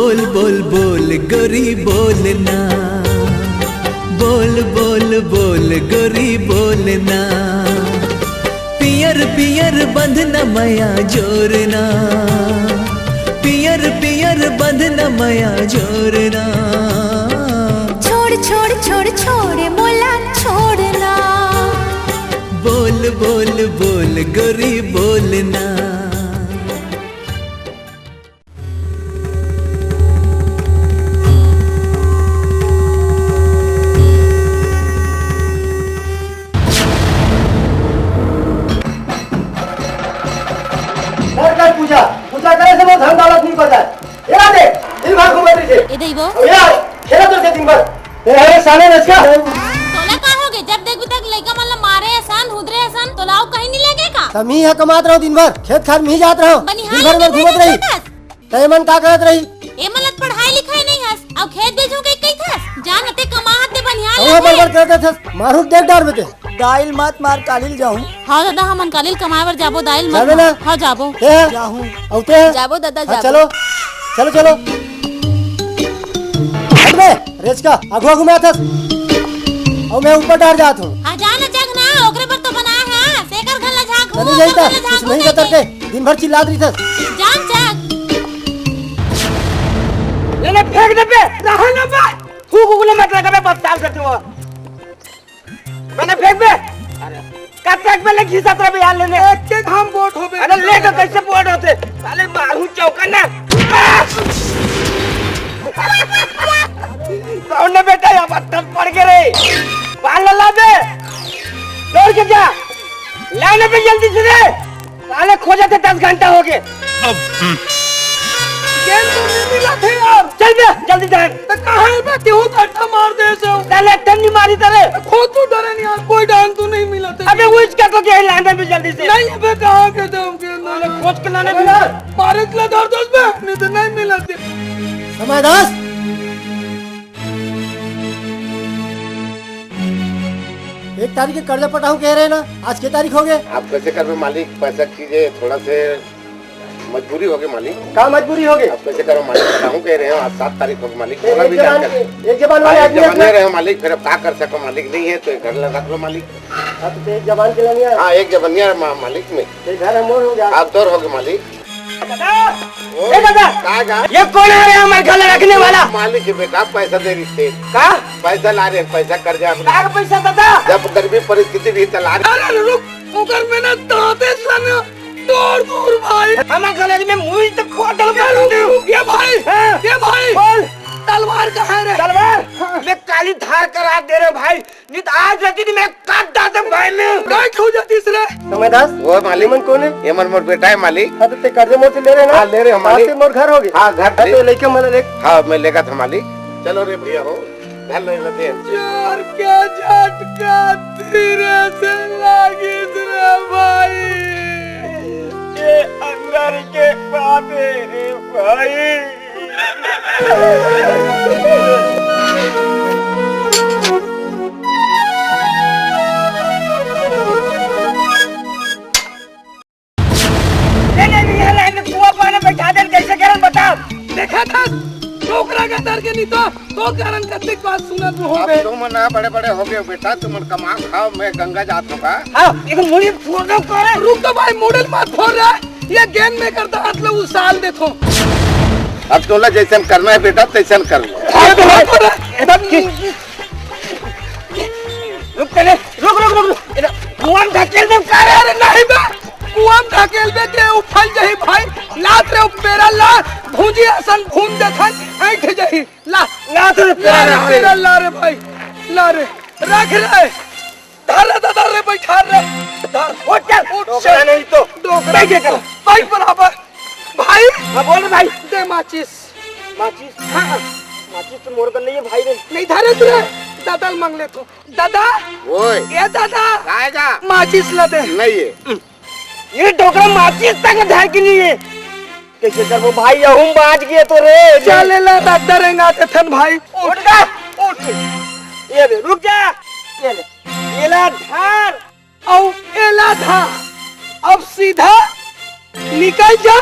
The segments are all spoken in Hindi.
बोल बोल बोल गोरी बोलना, बोल बोल बोल गोरी बोलना। पियर पियर बंधना मया जोरना, पियर पियर बंधना मया जोरना। छोड़ छोड़ छोड़ छोड़ मोला छोड़ना। बोल बोल बोल गोरी बोलना। पूजा पूजा करे से वो धन दौलत नहीं पता है। ये देख दिन भर घूमत रही है। ए देइबो यार खेला तो से दिन भर तेरे साले नचका तोला का होगे जब देख तक लइका मन ल मारे आसान हुदरे आसान तोलाओ कहीं नहीं लगे का। तमी है कमात रहो दिन भर खेत खार में ही जात रहो दिन भर में घूमत रही। तय मन का करत रही ए मनत पढ़ाई लिखाई नहीं हस अब खेत बेचू के कई थस जान हते कमाहत दे बनिहाल वो बरबर करते थे मारू देख डार बेटे दाइल मत मार कालिल जाऊं। हां दादा हमन कालिल कमावर जाबो दाइल जाबे ना? मत हां जाबो जाऊं औते जाबो दादा हाँ, जाबो। चलो चलो चलो हट बे रेच का अगवा घुमा था और मैं ऊपर डार जात हूं। हां जाना जग ना ओकरे पर तो बना है सेकर घर ल झाक हो नहीं जाता कुछ नहीं करते दिन भर चिल्लात रही था। जान जग लेने फेंक दे पे रहा ना बे तू गुगले मत लगा बे बदताल करते हो मैंने फेंक बे। अरे कटक में लगी सतरा भी यार लेने एक एक हम वोट हो बे। अरे ले तो कैसे वोट होते साले मारू चौका ना कौन ने बेटा यहाँ पर पड़ के रे पाल ला बे दौड़ के जा लाने पे जल्दी से रे साले खोजे थे 10 घंटा हो गए गेंद तो नहीं मिला थे यार। चल बे जल्दी जाए तो कहां है बे क्यों घंटा मार दे से साले टन्नी मारी तेरे खुद तो डरे नहीं यार कोई डांग तो नहीं मिला थे। अबे वो इसका तो क्या लाने पे जल्दी से नहीं बे कहां के दम के नाले खोज के लाने पे मारे के दर दोस्त बे नहीं तो नहीं मिला थे समय दास। एक तारीख के कर्जा पटाऊ कह रहे हैं ना आज की तारीख हो गए। आप कैसे कर मालिक पैसा कीजिए थोड़ा से मजबूरी हो गई मालिक। कहाँ मजबूरी हो गई आप कैसे करो मालिक बताऊं कह रहे हो आज 7 तारीख हो गई मालिक। एक जबान वाले आदमी रहे हो मालिक फिर अब क्या कर सको मालिक नहीं है तो घर रख लो मालिक। अब तो एक जबान के लिए हाँ एक जबानिया मालिक में घर मोर हो गया आप दौर हो गए मालिक। ये कौन है हमारे घर रखने वाला मालिक है बेटा पैसा दे रही थे का पैसा ला रहे पैसा कर्जा पैसा दादा जब गरीबी परिस्थिति भी चला भाई हमारे गले में मुझे तो खोटल ये भाई तलवार कहाँ है रे तलवार मैं काली धार करा दे रहे भाई नहीं तो आज रात मैं काट डालता भाई मैं काय खो जाती इसरे समझदास वो मालिक मन कौन है ये मन मोर बेटा है मालिक। हाँ तो ते कर्जे मोर से ले रहे ना हाँ ले रहे हो मालिक मोर घर हो गया। हाँ घर तो लेके मतलब एक हाँ मैं लेगा था मालिक। चलो रे भैया हो घर ले लेते हैं यार क्या झटका धीरे से लगी रे भाई ये अंदर के बाबे रे भाई। बैठा दे कैसे कारण बता देखा था टोकरा का दर के नहीं तो कारण कत्ते बात सुना तू हो गए तुम ना बड़े बड़े हो गए बेटा तुम कमा खाओ मैं गंगा जात होगा। हां एक मुड़ी फोड़ो करे रुक तो भाई मॉडल मत फोड़ रहा है ये गेम में करता मतलब उस साल देखो अब तोला जैसन करना है बेटा तैसन कर लो। रुक पहले रुक कुआं ढकेल दे का रे नहीं बे कुआं ढकेल दे के उफल जही भाई लात रे पेरा ला भूंजी असन भून देखन ऐठ जही ला लात रे पेरा ला रे भाई ला रे रख रे धर रे बैठा रे धर उठ चल नहीं तो डोकरा के कर भाई बराबर भाई हां बोल भाई दे माचिस हां माचिस तो मोर कर लिए भाई रे नहीं धरे तुरे दादा मांग ले तो दादा ओए ये दादा आएगा माचिस ला दे नहीं है ये डोकरा माचिस तक धर के नहीं है कैसे कर वो भाई हम बाज गए तो रे चले ला दादा रेंगा ते थन भाई उठ जा उठ ये दे रुक जा ये ले एला धार औ एला धार अब सीधा निकल जा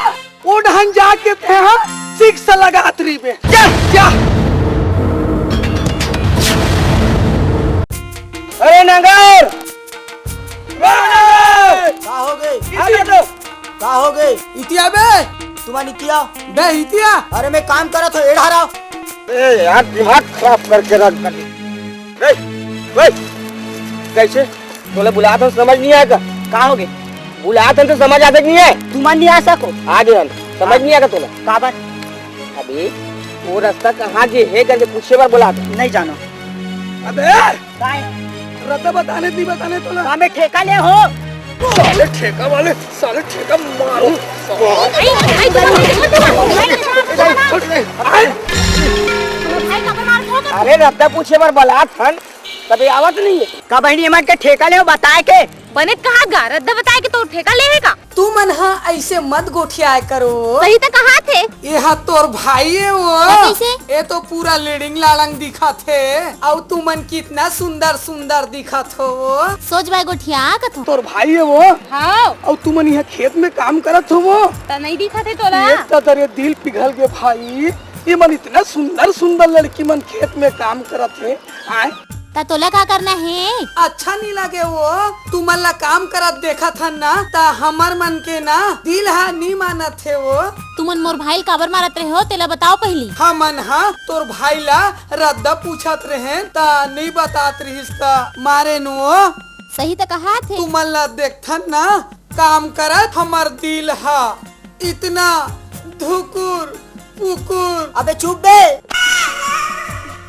उड़हन जाके थे हाँ 6 लगा 3 पे जा। अरे नगर का हो गए? आगे तो का हो गए? इतिया बे तुम्हारी किया? बे इतिया। अरे मैं काम करा तो एड़ा रहा। ए यार दिमाग खराब करके रख कर कैसे तोले बुलाया था समझ नहीं आएगा। का हो गए? बुलाया था तो समझ आता नहीं है। तुम नहीं आ सको? आगे हम समझ नहीं आएगा तोला। का बात? अभी वो रास्ता कहाँ के है करके कुछ बार बुला था। नहीं जानो। अबे रत्ता बताने नहीं बताने तोला। का में ठेका ले हो? साले ठेका वाले साले ठेका मारो। अरे रत्ता पूछे बार बुला था तभी आवत नहीं है। का बहनी एमन के ठेका ले हो बताए के? बने कहा गा रद्दा बताए कि तो ठेका लेगा। तू मन हाँ ऐसे मत गोठियाए करो। सही तो कहा थे। ये तोर भाई है वो। कैसे? ये तो पूरा लीडिंग लालंग दिखा थे और तू मन कितना सुंदर सुंदर दिखा थो। सोच भाई गोठिया कथो। तोर भाई है वो। हाँ और तू मन यहाँ खेत में काम करत हो वो। तो नहीं दिखा थे तोला। एक तो तेरे दिल पिघल गए भाई। ये मन इतना सुंदर सुंदर लड़की मन खेत में काम करत है। आए ता तोला क्या करना है? अच्छा नहीं लगे वो। तू मन ला काम करत देखा था ना ता हमर मन के ना दिल हा नहीं मानत थे वो। तुमन मोर भाई काबर मारत रहे हो तेला बताओ पहली। हमन हा तोर भाई ला रद्दा पूछत रहे ता नहीं बतात रहिस ता मारे नु। सही तो कहा थे। तू मन ला देखथन ना काम करत हमर दिल हा इतना धुकुर पुकुर। अबे चुप बे।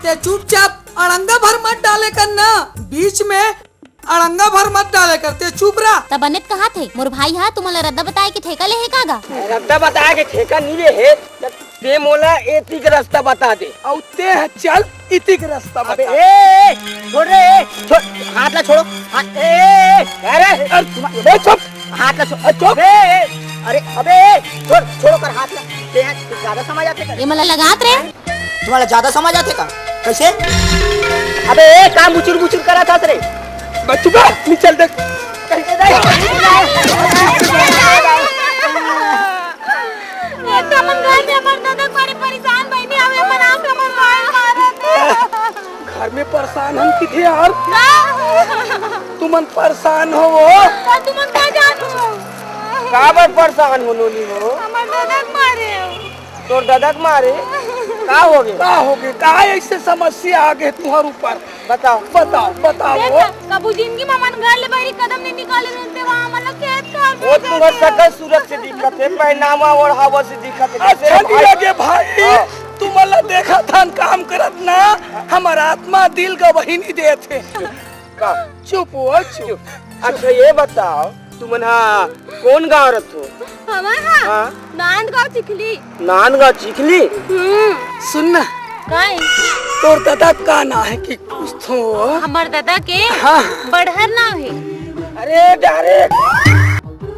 ते चुपचाप अड़ंगा भर मत डाले कर ना। बीच में अड़ंगा भर मत डाले कर। ते चुप रहा। तब बनेत कहा थे मोर भाई हा तुम्हारा रद्दा बताए कि ठेका ले है कागा। रद्दा बताया कि ठेका नहीं ले है ते मोला एती का रास्ता बता दे। और ते चल इति के रास्ता अबे बता। ए छोड़ रे छोड़ हाथ ला छोड़ो। अरे चुप हाथ ला छोड़। अरे अबे छोड़ो कर हाथ ला। ज्यादा समझ आते का? ये मला लगात रे। तुम्हारा ज्यादा समझ आते का? कैसे? अबे काम बुचुर बुचुर करा था रे। बच्चू का नहीं चल देख। घर में परेशान हम किथे यार। तुम परेशान हो वो। काबर परेशान हो नोनी हो। तोर ददक मारे का हो गए? का हो गए? का ऐसे समस्या आ गए तुम्हारे ऊपर? बताओ बताओ बताओ। कबू जिंदगी में मन घर ले बाहरी कदम नहीं निकाले रहते वहाँ मतलब खेत का। वो तुम्हार सकल सूरत से दिखत है पहनावा और हवा से दिखत है। अच्छा नहीं लगे भाई। तुम अल्लाह देखा था काम करत ना हमारा आत्मा दिल का वही नहीं दे थे। चुप हो चुप। अच्छा ये बताओ तुमन हाँ कौन गाँव रथ हो? हमारा नांदगांव चिखली। नांदगांव चिखली। सुनना काहे? तोर दादा का ना है कि कुछ तो हमार दादा के हाँ। बड़हर नाव है। अरे डायरेक्ट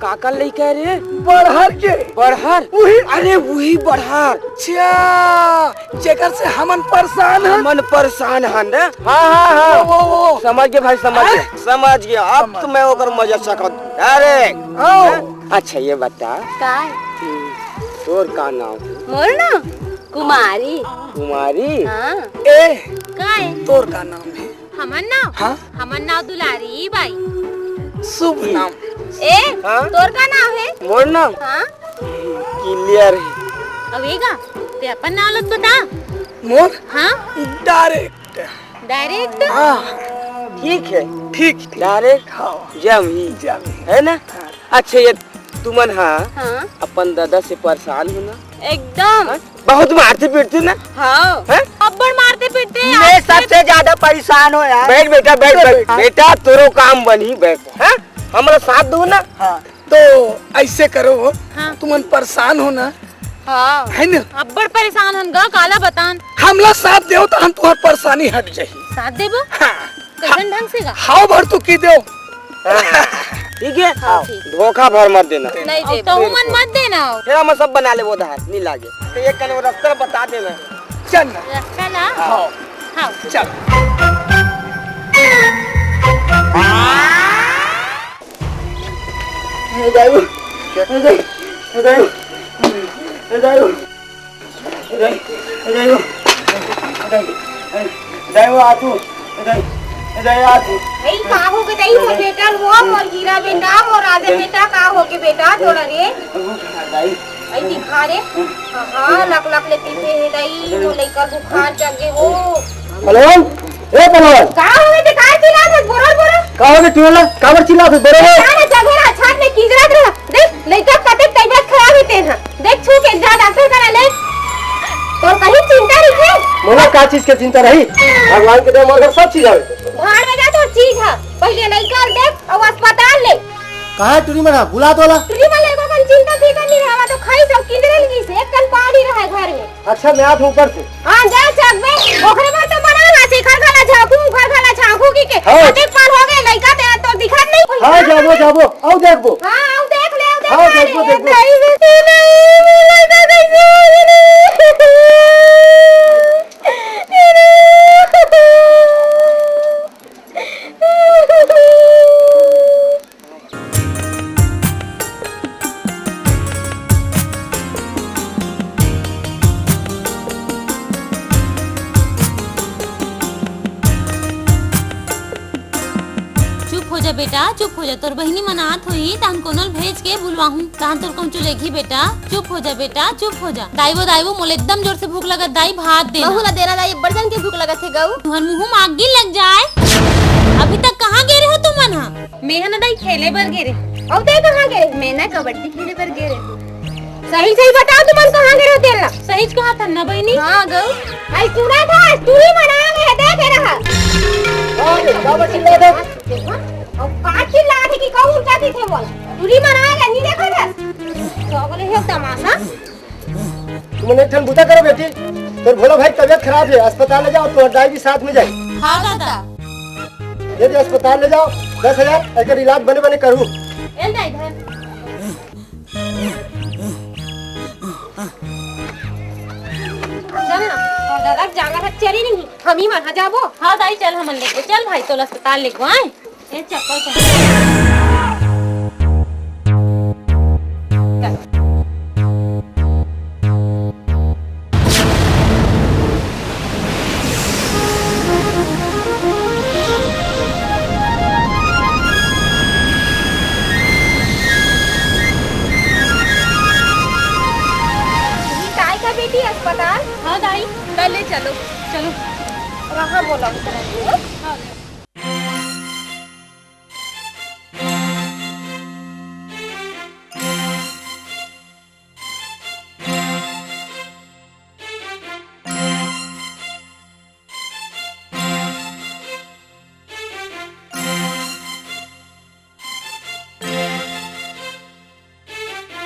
काका ले कह रहे बढ़हर के बढ़हर। वही अरे वही बढ़हर अच्छा जेकर से हमन परेशान है। मन परेशान है ना। हाँ हाँ हाँ वो समझ गए भाई समझ गया। अब तो मैं होकर मजा सकत डायरेक्ट। अच्छा ये बता काय? तोर का नाम है? मोर ना कुमारी। कुमारी। हाँ ए काय? तोर का नाम है? हमन नाव। हाँ हमन नाव दुलारी बाई। शुभ नाम। ए हाँ? तोर का नाम है? मोर नाम हाँ क्लियर है। अवेगा ते अपन नाम लग बता। मोर हाँ डायरेक्ट। डायरेक्ट। हाँ ठीक है ठीक डायरेक्ट हाँ जमी जामी है ना। अच्छा ये तुमन हाँ हाँ अपन दादा से परेशान हो ना? एकदम। बहुत मारते पीटते ना? हाँ हैं? अब्बड़ मारते पीटते हैं। मैं सबसे ज्यादा परेशान हो यार। बैठ बेटा बैठ बेटा तोरो काम बनी बैठ। हैं हमारा साथ दो ना। हाँ तो ऐसे करो हाँ। तुम परेशान हो ना हाँ है ना। अब्बड़ परेशान हन गा काला बतान। हमला साथ दो तो हम तुम्हार परेशानी हट जाही। साथ देबो हाँ कैसन ढंग से गा? हाव भर तू की दो। ठीक है हाँ, ठीक। धोखा भर मत देना। नहीं दे तो मन मत देना। फिर हम सब बना ले वो धार नहीं लागे तो एक कने रास्ता बता देना। चल ना रास्ता ला। हाँ हाँ चल। भाई का हो के दई हो बेटा वो और हीरा बेटा और राजा बेटा का हो के बेटा थोड़ा रे आई दिखा रे हां लक लक लेती थे दई तो लेकर बुखार जगे हो पहलवान ए पहलवान का हो गए का चिल्ला थे बोल बोल का हो गए टोला काबर चिल्ला थे बड़े ना जगह छात में कीजरात रहा देख लइका कते तबियत खराब होते हैं देख छू के जा डॉक्टर करा ले तो कहीं चिंता नहीं है मोला का चीज के चिंता रही भगवान के दया मगर सब चीज आवे भाड़ में जा तो चीज है पहले लइका देख और अस्पताल ले कहां टूरी मना बुला तोला टूरी में लेको कन चिंता थी करनी रहा तो खाई सब किधर लगी से एक कल पाड़ी रहा घर में अच्छा मैं आठ ऊपर से हां जा चक में ओखरे में तो बना ना से घर खाना झाकू घर खाना झाकू की के हाँ। एक पार हो गए लइका ते तो दिखत नहीं हां जाबो जाबो आओ देखबो हां आओ देख ले आओ देख हाँ, देखो, देखो। नहीं लइका कैसे चुप हो जा बेटा, चुप हो जा। तोर बहिनी मनात हुई तान कोनल भेज के बुलवाहूं तान तोर कौन चलेगी बेटा। चुप हो जा बेटा, चुप हो जा। दाईवो मोले एकदम जोर से भूख लगा, दाई भात दे। बहुला देना दाई बर्तन के भूख लगा थे गऊ तुहर मुंह में आग लग जाए। अभी तक कहाँ गे रहे हो तुम मना? मेहना दाई खेले बर गिरे और ते कहां गए मैं ना कबड्डी खेले बर गिरे सही सही बताओ तुम कहां गए हो तेरा सही कहा था ना बहिनी। हां गऊ आई सुना था टूरी मना गए देख रहा बाबा चिल्ला दे और काट चिल्ला थे कि कौन जाती थे बोल टूरी मनाएगा नहीं देखा था तो बोले है तमाशा तुमने ठन बुता करो बेटी तोर भोला भाई तबीयत खराब है अस्पताल ले जाओ तो दाई भी साथ में जाए हाँ दादा। यदि अस्पताल ले जाओ 10,000 अगर इलाज बने बने करूँ एल दाई इधर चल ना और दादा जागा था चली नहीं हम ही वहां जाबो हाँ दाई चल हम लेके चल भाई तो अस्पताल लेको आए। ए चक्कर कर काय का बेटी अस्पताल हाँ दाई पहले चलो चलो। वहां बोला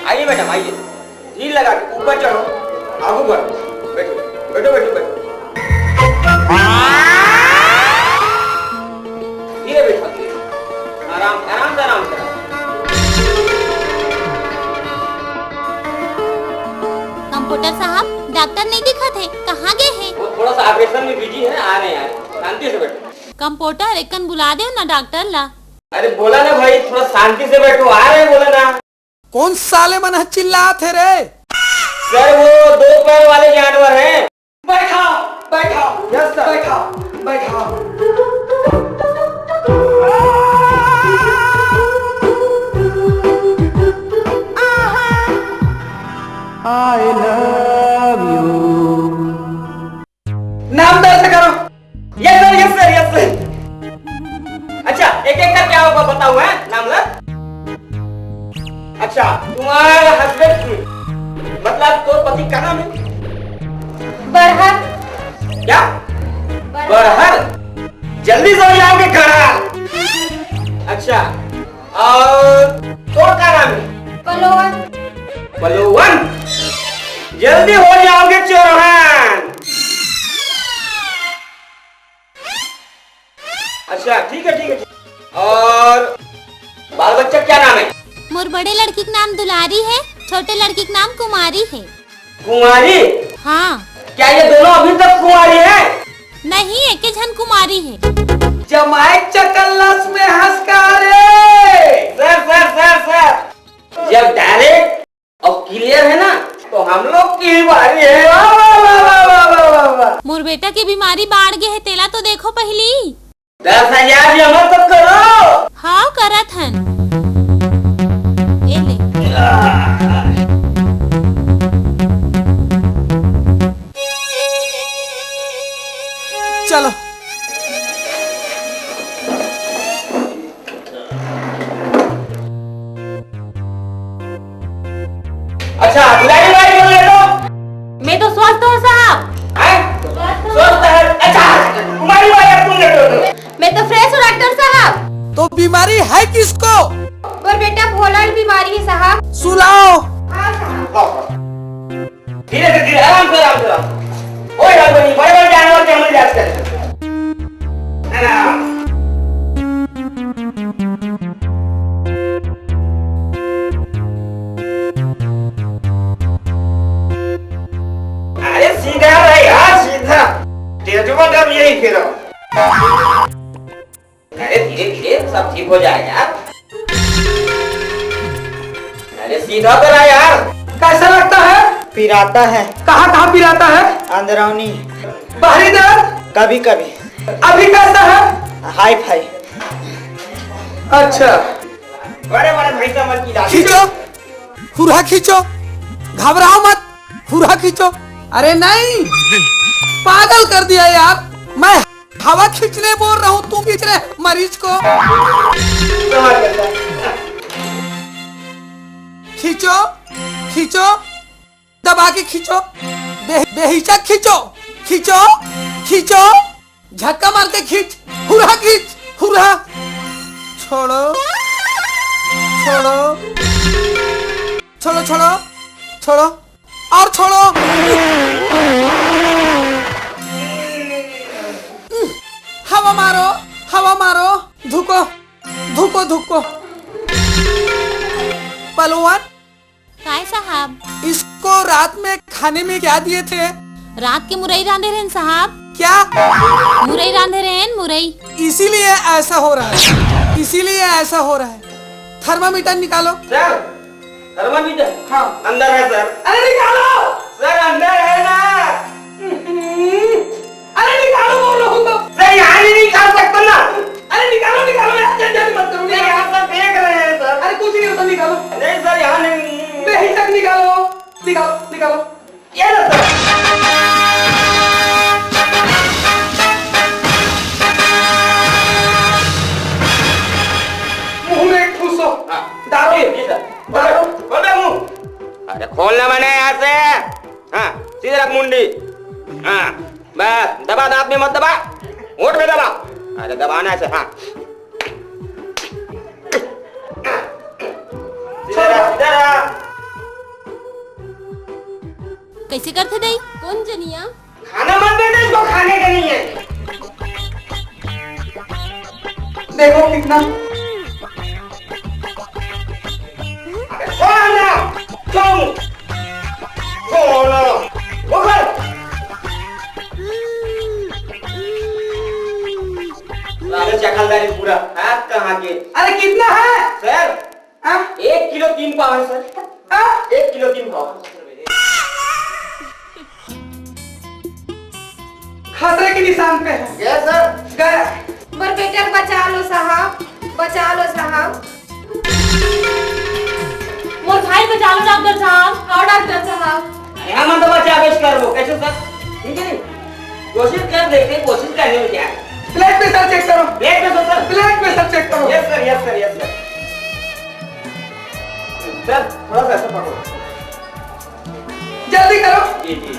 आइए मैडम आइए, हील लगा के ऊपर चढ़ो, आगू बढ़ो, बैठो बैठो बैठो बैठो। धीरे बैठो, धीरे, आराम आराम से आराम से। कंप्यूटर साहब डॉक्टर नहीं दिखा थे, कहाँ गए हैं? वो थोड़ा सा ऑपरेशन में बिजी है, आ रहे हैं, शांति से बैठो। कंप्यूटर एक बुला दे ना डॉक्टर ला। अरे बोला ना भाई थोड़ा शांति से बैठो, आ रहे हैं बोला ना। कौन साले मन चिल्लाते रे सर वो 2 पैर वाले जानवर हैं। बैठाओ बैठाओ यस सर बैठाओ बैठाओ आई लव यू नाम दर्ज करो। Yes sir yes sir yes sir. अच्छा एक एक का क्या होगा बताओ है नाम ला। अच्छा तुम्हारा हस्बैंड मतलब तो पति का नाम है बरहर क्या? बरहर। जल्दी से जाओगे घर। अच्छा और तो का नाम है पलोवन बलुवन। जल्दी हो जाओगे चौहान। अच्छा ठीक है ठीक है। और बाल बच्चा क्या नाम है? मोर बड़े लड़की का नाम दुलारी है, छोटे लड़की का नाम कुमारी है। कुमारी? हाँ। क्या ये दोनों अभी तक कुमारी है? नहीं, एक जन कुमारी है। जमाई चकल्लस में हंसकारे। सर जब डायरेक्ट और क्लियर है ना तो हम लोग की बारी है। मोर बेटा की बीमारी बाढ़ गए है, तेला तो देखो पहली। 10,000 जमा तो करो। हाँ करत हन। ए ले। चलो अच्छा बुलाई भाई बोल ले लो। मैं तो स्वस्थ हूँ साहब। स्वस्थ है। अच्छा कुमारी भाई अब तुम लेटो। मैं तो फ्रेश हूँ डॉक्टर साहब। तो बीमारी है किसको? और बेटा भोला बीमारी है साहब। सुलाओ। हाँ साहब। धीरे से धीरे आराम से आराम से। ओए राघवनी बड़े बड़े जानवर के हमले जाते हैं। अरे सीधा भाई हाँ सीधा। तेजुआ कब यही फिरो। अरे धीरे धीरे सब ठीक हो जाएगा। अरे सीधा तो रहा यार। कैसा लगता है? पिराता है। कहाँ कहाँ पिराता है? अंदरौनी। बाहरी दर्द? कभी कभी। अभी कैसा है? Hi fi. अच्छा बड़े बड़े भाई समझ की दादी। खींचो, हुरहा खींचो, घबराओ मत, हुरहा खींचो। अरे नहीं, पागल कर दिया यार। मैं हवा खींचने बोल रहा हूँ, तू खींच रहे मरीज को। खींचो खींचो, दबा के खींचो, बेहिचक खींचो, खींचो खींचो, झटका मार के खींच, हुरहा खींच, हुरहा। छोड़ो छोड़ो छोड़ो छोड़ो छोड़ो और छोड़ो। हवा मारो, हवा मारो, धुको धुको धुको। पहलवान, काय साहब? इसको रात में खाने में क्या दिए थे? रात के मुरई रांधे रहन साहब। क्या? मुरई रांधे रहन मुरई। इसीलिए ऐसा हो रहा है, इसीलिए ऐसा हो रहा है। थर्मामीटर निकालो। सर थर्मामीटर हाँ अंदर है सर। अरे निकालो। सर अंदर है ना। अरे निकालो बोल रहा हूँ तो। सर यहाँ नहीं निकाल सकता ना। अरे निकालो निकालो यार, जल्दी मत करो। सर यहाँ पर देख रहे हैं सर। अरे कुछ नहीं होता, निकालो। नहीं सर यहाँ नहीं। बेहिचक निकालो, निकालो निकालो। ये लो सर। मुंह में ठूसो। हाँ। डालो ये सर। डालो। खोल दे मुंह। अरे खोलना मैंने यहाँ से। हाँ सीधे रख मुंडी। हाँ बस दबा, दांत में मत दबा, होंठ में दबा। अरे दबाना है हाँ। सीधे रख, सीधे रख। कैसे करते दई? कौन जनिया? खाना मत दे दे, इसको खाने का नहीं है। देखो कितना। खोलना, खोलो, उखड़। सारे चकलदारी पूरा हाथ कहाँ के? अरे कितना है? सर हाँ? 1 किलो 3 पाव है सर। हाँ? 1 किलो 3 पाव। खतरे के निशान पे है। गया सर। गया। पर बेटा बचा लो साहब, बचा लो साहब। मोर भाई बचा लो डॉक्टर साहब। हाँ डॉक्टर साहब। यहाँ मत बचा, आवेश कर वो कैसे सर? ठीक है नहीं? कोशिश कर देखते, कोशिश करने में क्या है? ब्लड प्रेशर चेक करो। Blood pressure sir. Blood pressure check करो। Yes sir, yes sir, yes sir. Sir थोड़ा सा ऐसा पकड़ो। जल्दी करो। जी जी जी।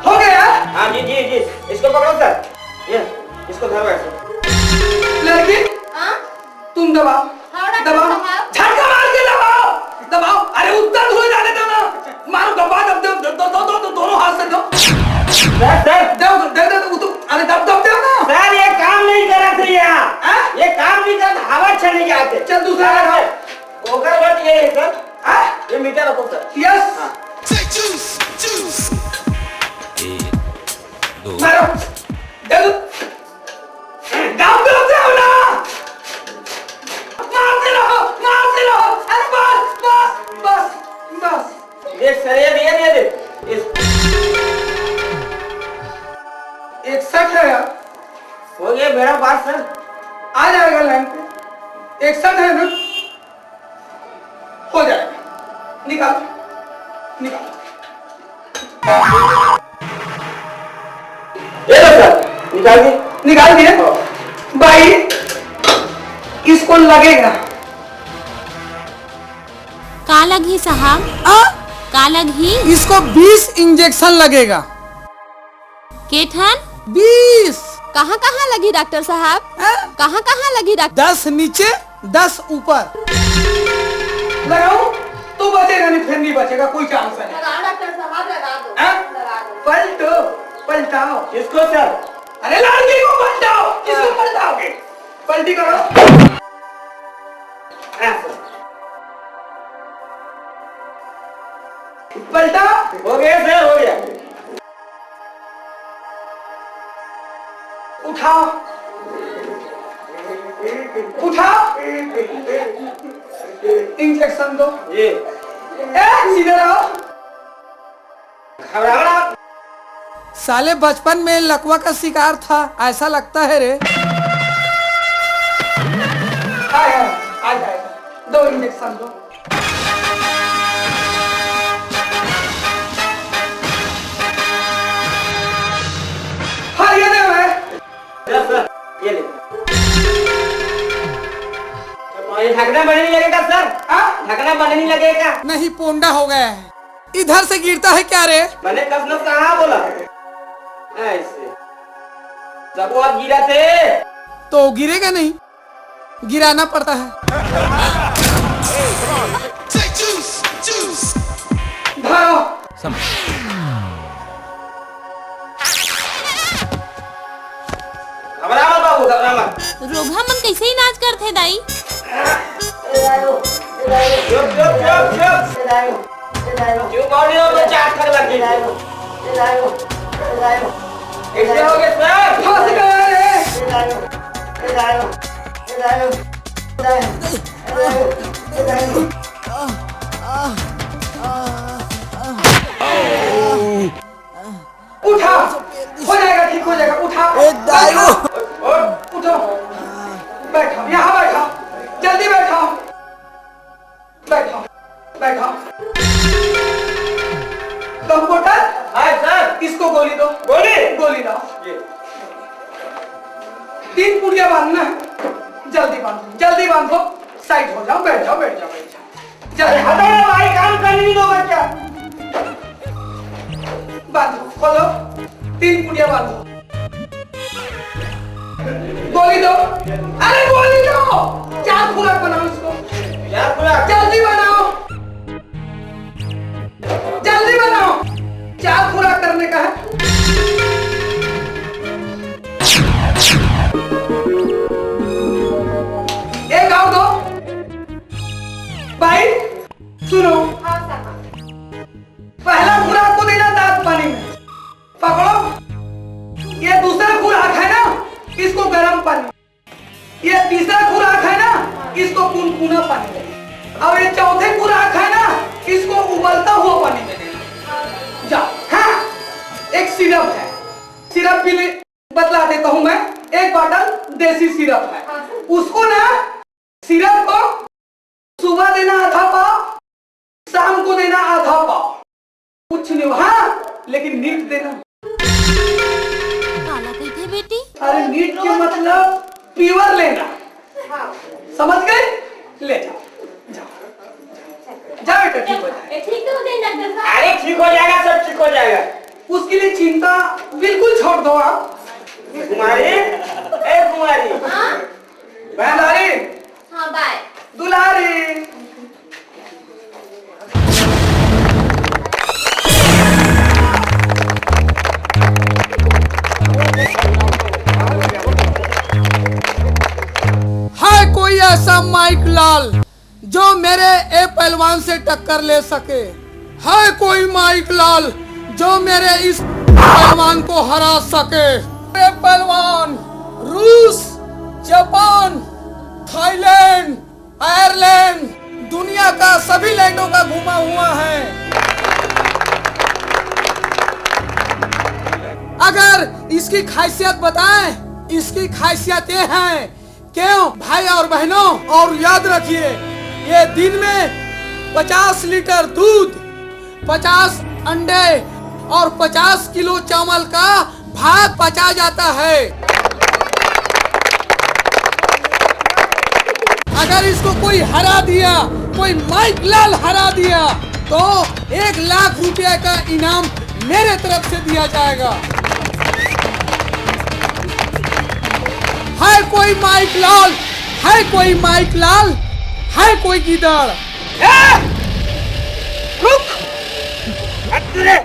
हो गया? हाँ जी जी जी, इसको पकड़ो सर। ये इसको धरो ऐसे। लड़की हाँ? तुम दबाओ। हाँ डॉक्टर दबाओ, साहब। झटका मार के दबाओ, दबाओ। अरे उत्तर हो जाने दो ना, मारो दबा, दब दब दो दो दो दो दोनों हाथ से दो। सर दब दे दे तो अरे दब दब दो ना। सर ये काम नहीं कर रहा था यहाँ। हाँ? ये काम नहीं कर रहा, हवा छड़ने जाते। चल दूसरा लगाओ। ओकर बात ये है सर। हाँ? ये मीटर रखो सर। यस। हाँ। मारो। दे दो। दब दो ना। मारते रहो, मारते रहो। अरे मार मार। इंजेक्शन ये दे इस 61 है यार, हो गया मेरा पास सर। आ जाएगा लाइन पे। 61 है ना, हो जाएगा। निकाल निकाल। ये लो सर, निकाल दिए भाई। इसको लगेगा का लगी साहब, का लगी? इसको 20 इंजेक्शन लगेगा। केठन 20। कहाँ कहाँ लगी डॉक्टर साहब? कहाँ कहाँ लगी डॉक्टर? 10 नीचे 10 ऊपर लगाऊं तो बचेगा नहीं, फिर नहीं बचेगा, कोई चांस नहीं। डॉक्टर साहब लगा दो, हाँ? लगा दो। पलटो पलटाओ। किसको सर? अरे लड़की को पलटाओ। किसको पलटाओगे? पलटी करो। हाँ सर, पलटा। हो गया सर, हो गया। उठाओ उठाओ। इंजेक्शन दो। ये सीधे रहो। घबराओ। साले बचपन में लकवा का शिकार था, ऐसा लगता है रे। आ जाएगा। 2 इंजेक्शन दो। हाँ ये दे मैं। सर ये ले। तो ये ढकना बनने नहीं लगेगा सर? ढकना बनने नहीं लगेगा? नहीं, पोंडा हो गया है। इधर से गिरता है क्या रे? मैंने कसम कहाँ बोला? ऐसे जब वो आप गिरा थे तो गिरेगा नहीं, गिराना पड़ता है। भागो। घबरा मत बाबू, घबरा मत। रोगा मन कैसे इलाज करते दाई? चुप चुप चुप चुप। क्यों बॉडी हो तो 4 थक लग गई। कैसे हो गए सर? फंस गए रे। उठा, हो जाएगा, ठीक हो जाएगा। उठा उठो, बैठो, यहाँ बैठो, जल्दी बैठो, बैठो बैठो। कंप्यूटर हाय सर, इसको गोली दो। गोली दो। 3 पुड़िया बांधना है। जल्दी बांधो। साइड हो जाओ, बैठ जाओ जल्दी। हटो भाई, काम करने नहीं दो बच्चा। बांधो, खोलो। 3 पुड़िया बांधो। गोली दो। अरे गोली दो। 4 खुराक बनाओ इसको। जल्दी बनाओ। 4 खुराक करने का है। एक और दो। भाई सुनो, पहला खुराक को देना दांत पानी में, पकड़ो। ये दूसरा खुराक है ना, इसको गर्म पानी। ये तीसरा खुराक है ना, इसको कुनकुना पानी में। अब ये चौथे खुराक है ना, इसको उबलता हुआ पानी में देना। जाओ। हाँ, एक सिरप है, सिरप भी बतला देता हूं मैं। एक बॉटल देसी सिरप है, उसको ना, सिरप को सुबह देना आधा पाव, शाम को देना आधा पाव। कुछ नहीं, हाँ, लेकिन नीट देना। काला कहते बेटी? अरे नीट के मतलब प्योर लेना। समझ गए? ले जाओ जाओ बेटा, ठीक हो जाएगा। ठीक तो हो जाए डॉक्टर साहब। अरे ठीक हो जाएगा, सब ठीक हो जाएगा। उसके लिए चिंता बिल्कुल छोड़ दो आप। कुमारी, ए कुमारी, बहनदारी, हाँ बाय। दुलारी। है कोई ऐसा माइक लाल जो मेरे ए पहलवान से टक्कर ले सके? है कोई माइक लाल जो मेरे इस पहलवान को हरा सके? ए पहलवान रूस, जापान, थाईलैंड, आयरलैंड, दुनिया का सभी लैंडों का घूमा हुआ है। अगर इसकी खासियत बताएं, इसकी खासियत ये है, क्यों भाई और बहनों, और याद रखिए ये दिन में 50 लीटर दूध, 50 अंडे और 50 किलो चावल का भात पचा जाता है। अगर इसको कोई हरा दिया, कोई माइक लाल हरा दिया, तो 1 लाख रुपए का इनाम मेरे तरफ से दिया जाएगा। है कोई माइक लाल, है कोई माइक लाल, है कोई गिदड़? रुक! अरे!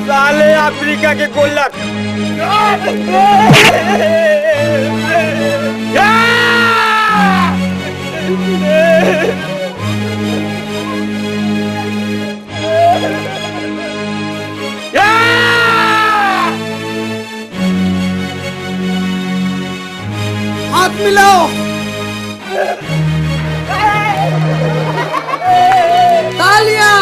साले अफ्रीका के गोलक। हाथ मिलाओ, तालियां।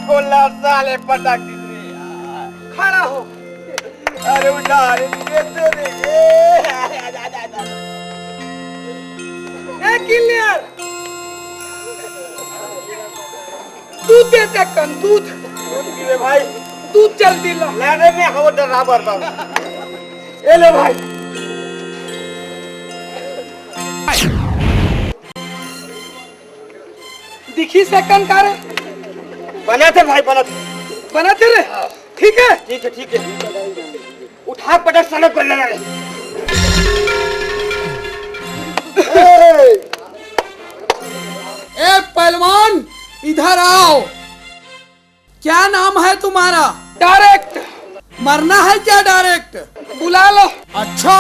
गोला साले पटक दी। खड़ा हो। अरे उठा रे क्लियर। दूध देते कन, दूध भाई, दूध जल्दी ला। लाने में हम ड्राइवर था। ये ले भाई। दिखी सेकंड का रे? बना थे भाई, बना थे। बना थे रे? ठीक है, ठीक है, ठीक है। उठा पटक साले कर लेना रे। ए पहलवान, इधर आओ। क्या नाम है तुम्हारा? डायरेक्ट। मरना है क्या डायरेक्ट? बुला लो। अच्छा।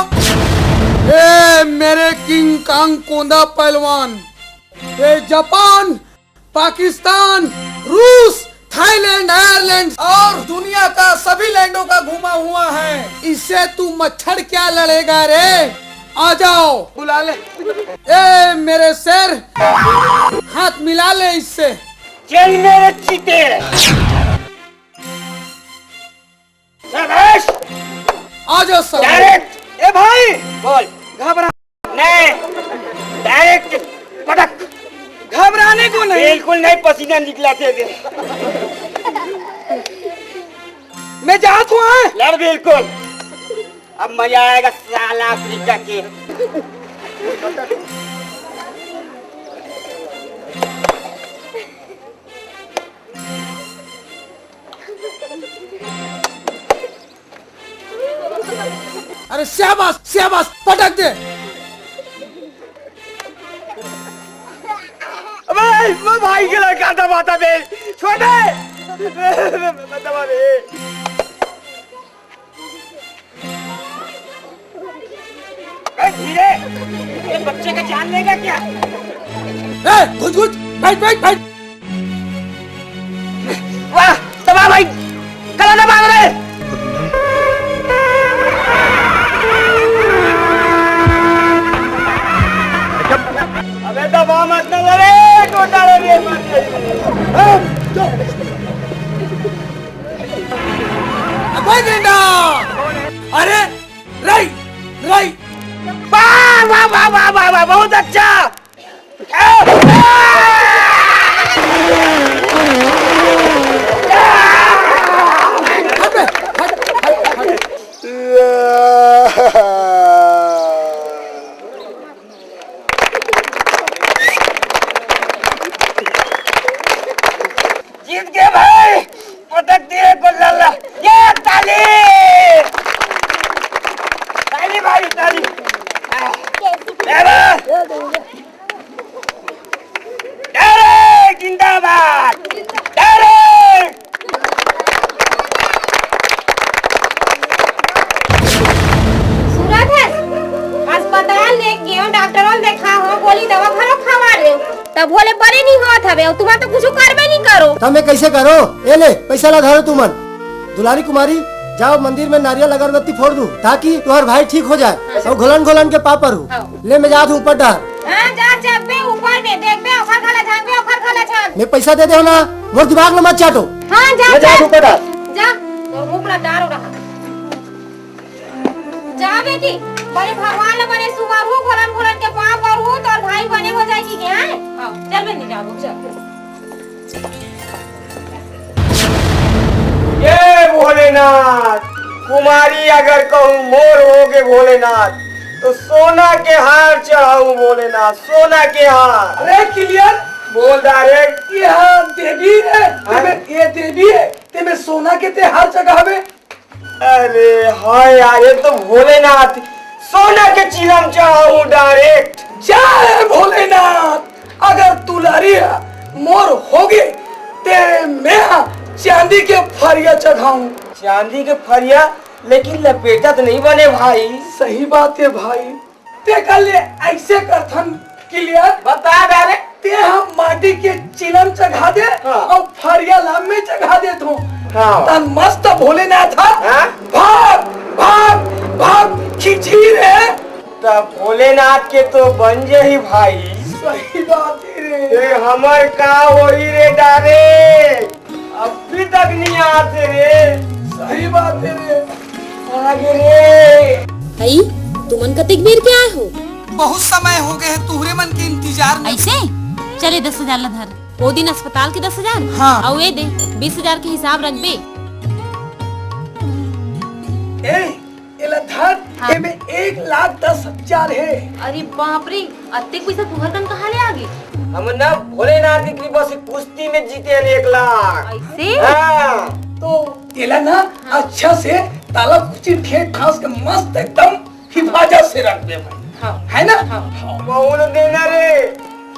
ए मेरे किंग कांग कोंदा पहलवान, ये जापान, पाकिस्तान, रूस, थाईलैंड, आयरलैंड और दुनिया का सभी लैंडों का घूमा हुआ है। इससे तू मच्छर क्या लड़ेगा रे? आ जाओ। बुला ले। ए मेरे शेर, हाथ मिला ले इससे। चल मेरे चीते। शाबाश। आ जाओ सब। डायरेक्ट। ए भाई बोल। घबरा नहीं, डायरेक्ट पटक। घबराने को नहीं। बिल्कुल नहीं, पसीना निकला थे। मैं जात हुआ है। लड़ बिल्कुल। अब मजा आएगा साला अफ्रीका के। अरे शाबाश शाबाश, पटक दे। भाई के लड़का दबाता बे, छोटे दबा दे। धीरे, ये बच्चे का जान लेगा क्या? घुस घुस, बैठ बैठ बैठ। वाह दबा भाई, कला दबा रे। अबे दबा मत ना रे, गोटा रे मत। अरे राइट राइट। वाह वाह वाह वाह वाह वाह, बहुत अच्छा। ताली जिंदाबाद सूरत है अस्पताल ले गए डॉक्टर और देखा हो गोली दवा खरो खवा रहे तब बोले बड़े नहीं होत हवे और तुम्हारा तो कुछ करबे नहीं करो તમે कैसे करो ए ले पैसा ला धरो तुमन दुलारी कुमारी जाओ मंदिर में नारियल अगरबत्ती फोड़ दूं ताकि तुम्हार भाई ठीक हो जाए और घोलन घोलन के पापर हूँ ले मैं जात हूँ ऊपर डाल हां जा जब बे ऊपर दे देख बे ओखर खाला झांक बे ओखर खाला झांक मैं पैसा दे दे ना मोर दिमाग में मत चाटो हां जा मैं जात ऊपर डाल जा और मुंह पर डारो रहा जा बेटी बड़े भगवान ले बड़े सुमार हो घोलन घोलन के पाप और हो तो भाई बने हो जाएगी के हैं हां चल बे नहीं जाओ चल ये भोलेनाथ कुमारी अगर कहूँ मोर होगे भोलेनाथ तो सोना के हार चढ़ाऊं भोलेनाथ सोना के हार अरे क्लियर बोल डायरेक्ट ये हाँ देवी है ये देवी है ते में सोना के ते हर जगह में अरे हाय यार ये तो भोलेनाथ सोना के चिलम चढ़ाऊं डायरेक्ट जय भोलेनाथ अगर तुलारी मोर होगी तेरे में चांदी के फरिया चढ़ाऊं चांदी के फरिया लेकिन लपेटा तो नहीं बने भाई सही बात है भाई ते कल ऐसे करथन क्लियर बता डायरेक्ट ते हम माटी के चिलम चढ़ा दे हाँ। और फरिया लाम में चढ़ा दे तू हाँ। तन मस्त भोलेनाथ हाँ। भाग भाग भाग खिंची रे तब भोलेनाथ के तो बन जे ही भाई सही बात है रे ये हमर का होई रे डायरेक्ट अभी तक नहीं आते रे सही बात है रे आगे रे हई तुमन कतिक बेर के आए हो बहुत समय हो गए तुहरे मन के इंतजार में ऐसे चले 10,000 ला धर वो दिन अस्पताल के 10,000 हाँ। और ये दे 20,000 के हिसाब रख बे एला धर हाँ। एमे 1,10,000 है अरे बाप रे अत्ते पैसा तुहर कन कहाँ ले आ गए हम ना भोलेनाथ की कृपा से कुश्ती में जीते हैं 1 लाख ऐसे हाँ। तो एला ना अच्छा से ताला कुची ठेठ खास के मस्त एकदम हिफाजत से रख दे भाई है ना बहुत देना रे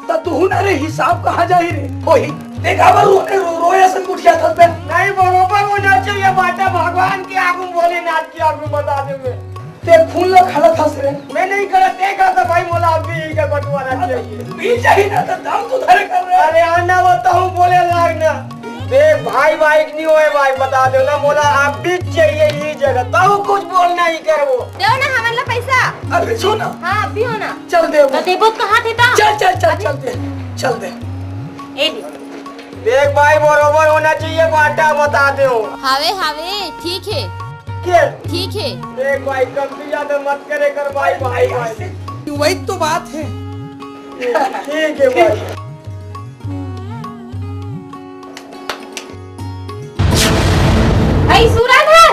तो तू ना रे हिसाब कहाँ जाही रे होही देखा बार रोया सन उठिया था पे नहीं बरोबर होना चाहिए बाटा भगवान के आगू भोलेनाथ के आगू बता दे मैं ते खून ला खड़ा था रे मैं नहीं करा देखा तो भाई मोला अभी का बटवाना चाहिए पी चाहिए ना तो दाम तो धरे कर रहे अरे अन्ना बताऊं बोले लागना देख भाई बाइक नहीं होए भाई बता दो ना मोला आप भी चाहिए ये जगह तो कुछ बोलना ही कर वो देओ ना हमन ला पैसा अभी सुना हां अभी हो ना चल दे तो देबो कहाँ थे ता चल चल चल चल दे चल दे ए दे देख भाई बरोबर होना चाहिए बाटा बता दो हावे हावे ठीक है के ठीक है देख भाई कम भी ज्यादा मत करे कर भाई भाई भाई वही तो बात है ठीक है भाई भाई सूरत है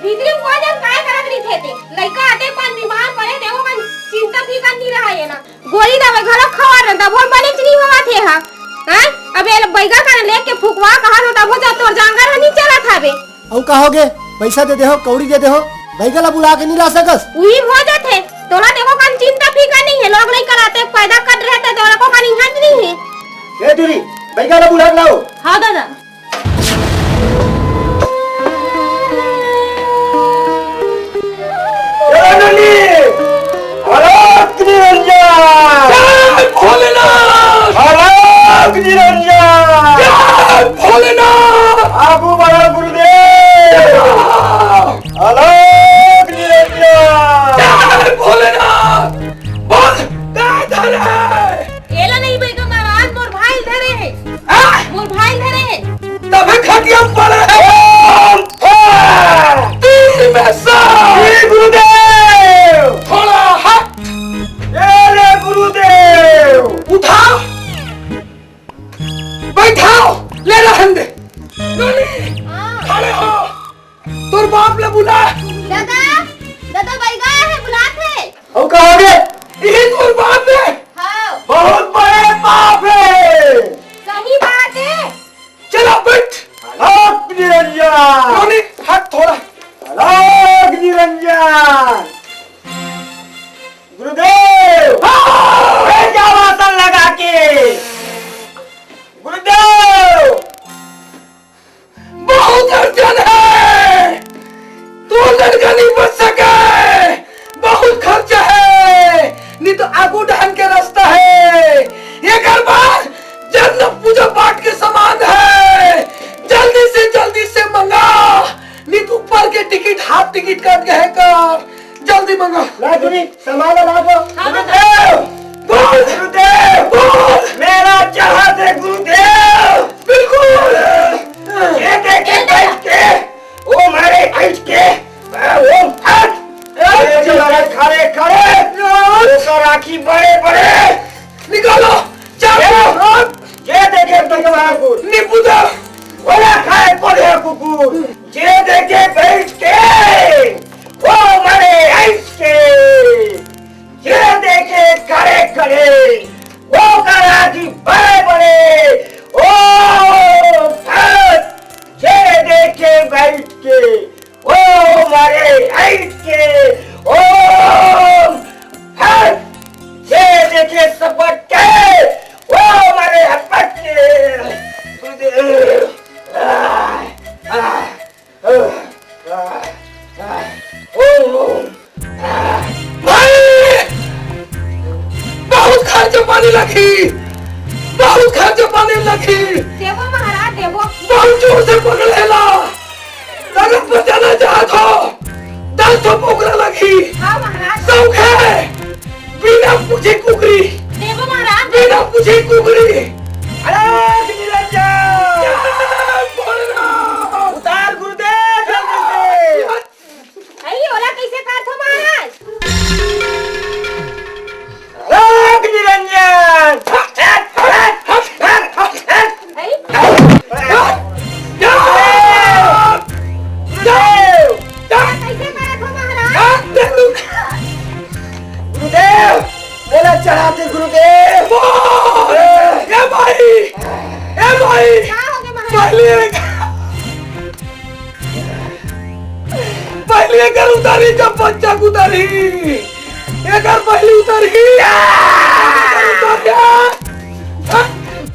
भीतरी को जब काय करत रही थे ते लइका आते पान बीमार पड़े देखो मन चिंता भी कर नहीं रहा है ना गोली दवा घर खवा रहा बोल बने नहीं हुआ थे हां हैं अबे बैगा कर लेके फुकवा कहा तो तब जा तोर जांगर नहीं चला था बे और कहोगे पैसा दे दे हो कौड़ी दे दे हो बैगला बुला के नहीं ला सकस उही हो जाते तोरा देखो कान चिंता फिकर नहीं है लोग नहीं कराते पैदा कर रहे थे तोरा को कान हट नहीं है ए दूरी बैगला बुला के लाओ हाँ दादा भोलेनाथ भोलेनाथ आगू बड़ा गुरुदेव अलग निरंजन भोलेनाथ बोल काय धरे एला नहीं बेगा महाराज मोर भाई धरे है मोर भाई धरे है तब खटिया पड़े तीन में ये गुरुदेव थोड़ा हट ये ले गुरुदेव उठाओ बैठाओ ले रहन दे नोनी मंगा। ला चूड़ी संभाल ला दो। बोल गुरुदेव, बोल मेरा चाहत है गुरुदेव। बिल्कुल ये देखे बैठ के वो मारे बैठ के वो फट खड़े खड़े तो राखी बड़े बड़े निकालो चलो। ये देखे कुकुर निपुदा बोला खाए पड़े कुकुर। ये देखे बैठ के वो मारे बैठ के ये देखे खड़े खड़े वो राखी बड़े बड़े ओ फट। ये देखे बैठ के ओ मारे बैठ के ओ फट। ये देखे सबट के ओ मारे हपट के। बहुत खर्च पानी लगी, बहुत खर्च पानी लगी। देवो महाराज देवो। बहुत जोर से पकड़ेला लगत बचाना चाहत हो। 10 पोकरा लगी। हाँ महाराज। शौक है बिना पूछे कुकरी। देवो महाराज। बिना पूछे कुकरी। उतार गुरुदेव जल्दी से। अरे ओला कैसे काट हो महाराज? राग निरंजन। कैसे काट हो महाराज? गुरुदेव मेरा चढ़ाते गुरुदेव। ए भाई क्या हो गया महाराज? पहले कर उतारी जब बच्चा उतारी एक पहली उतारी।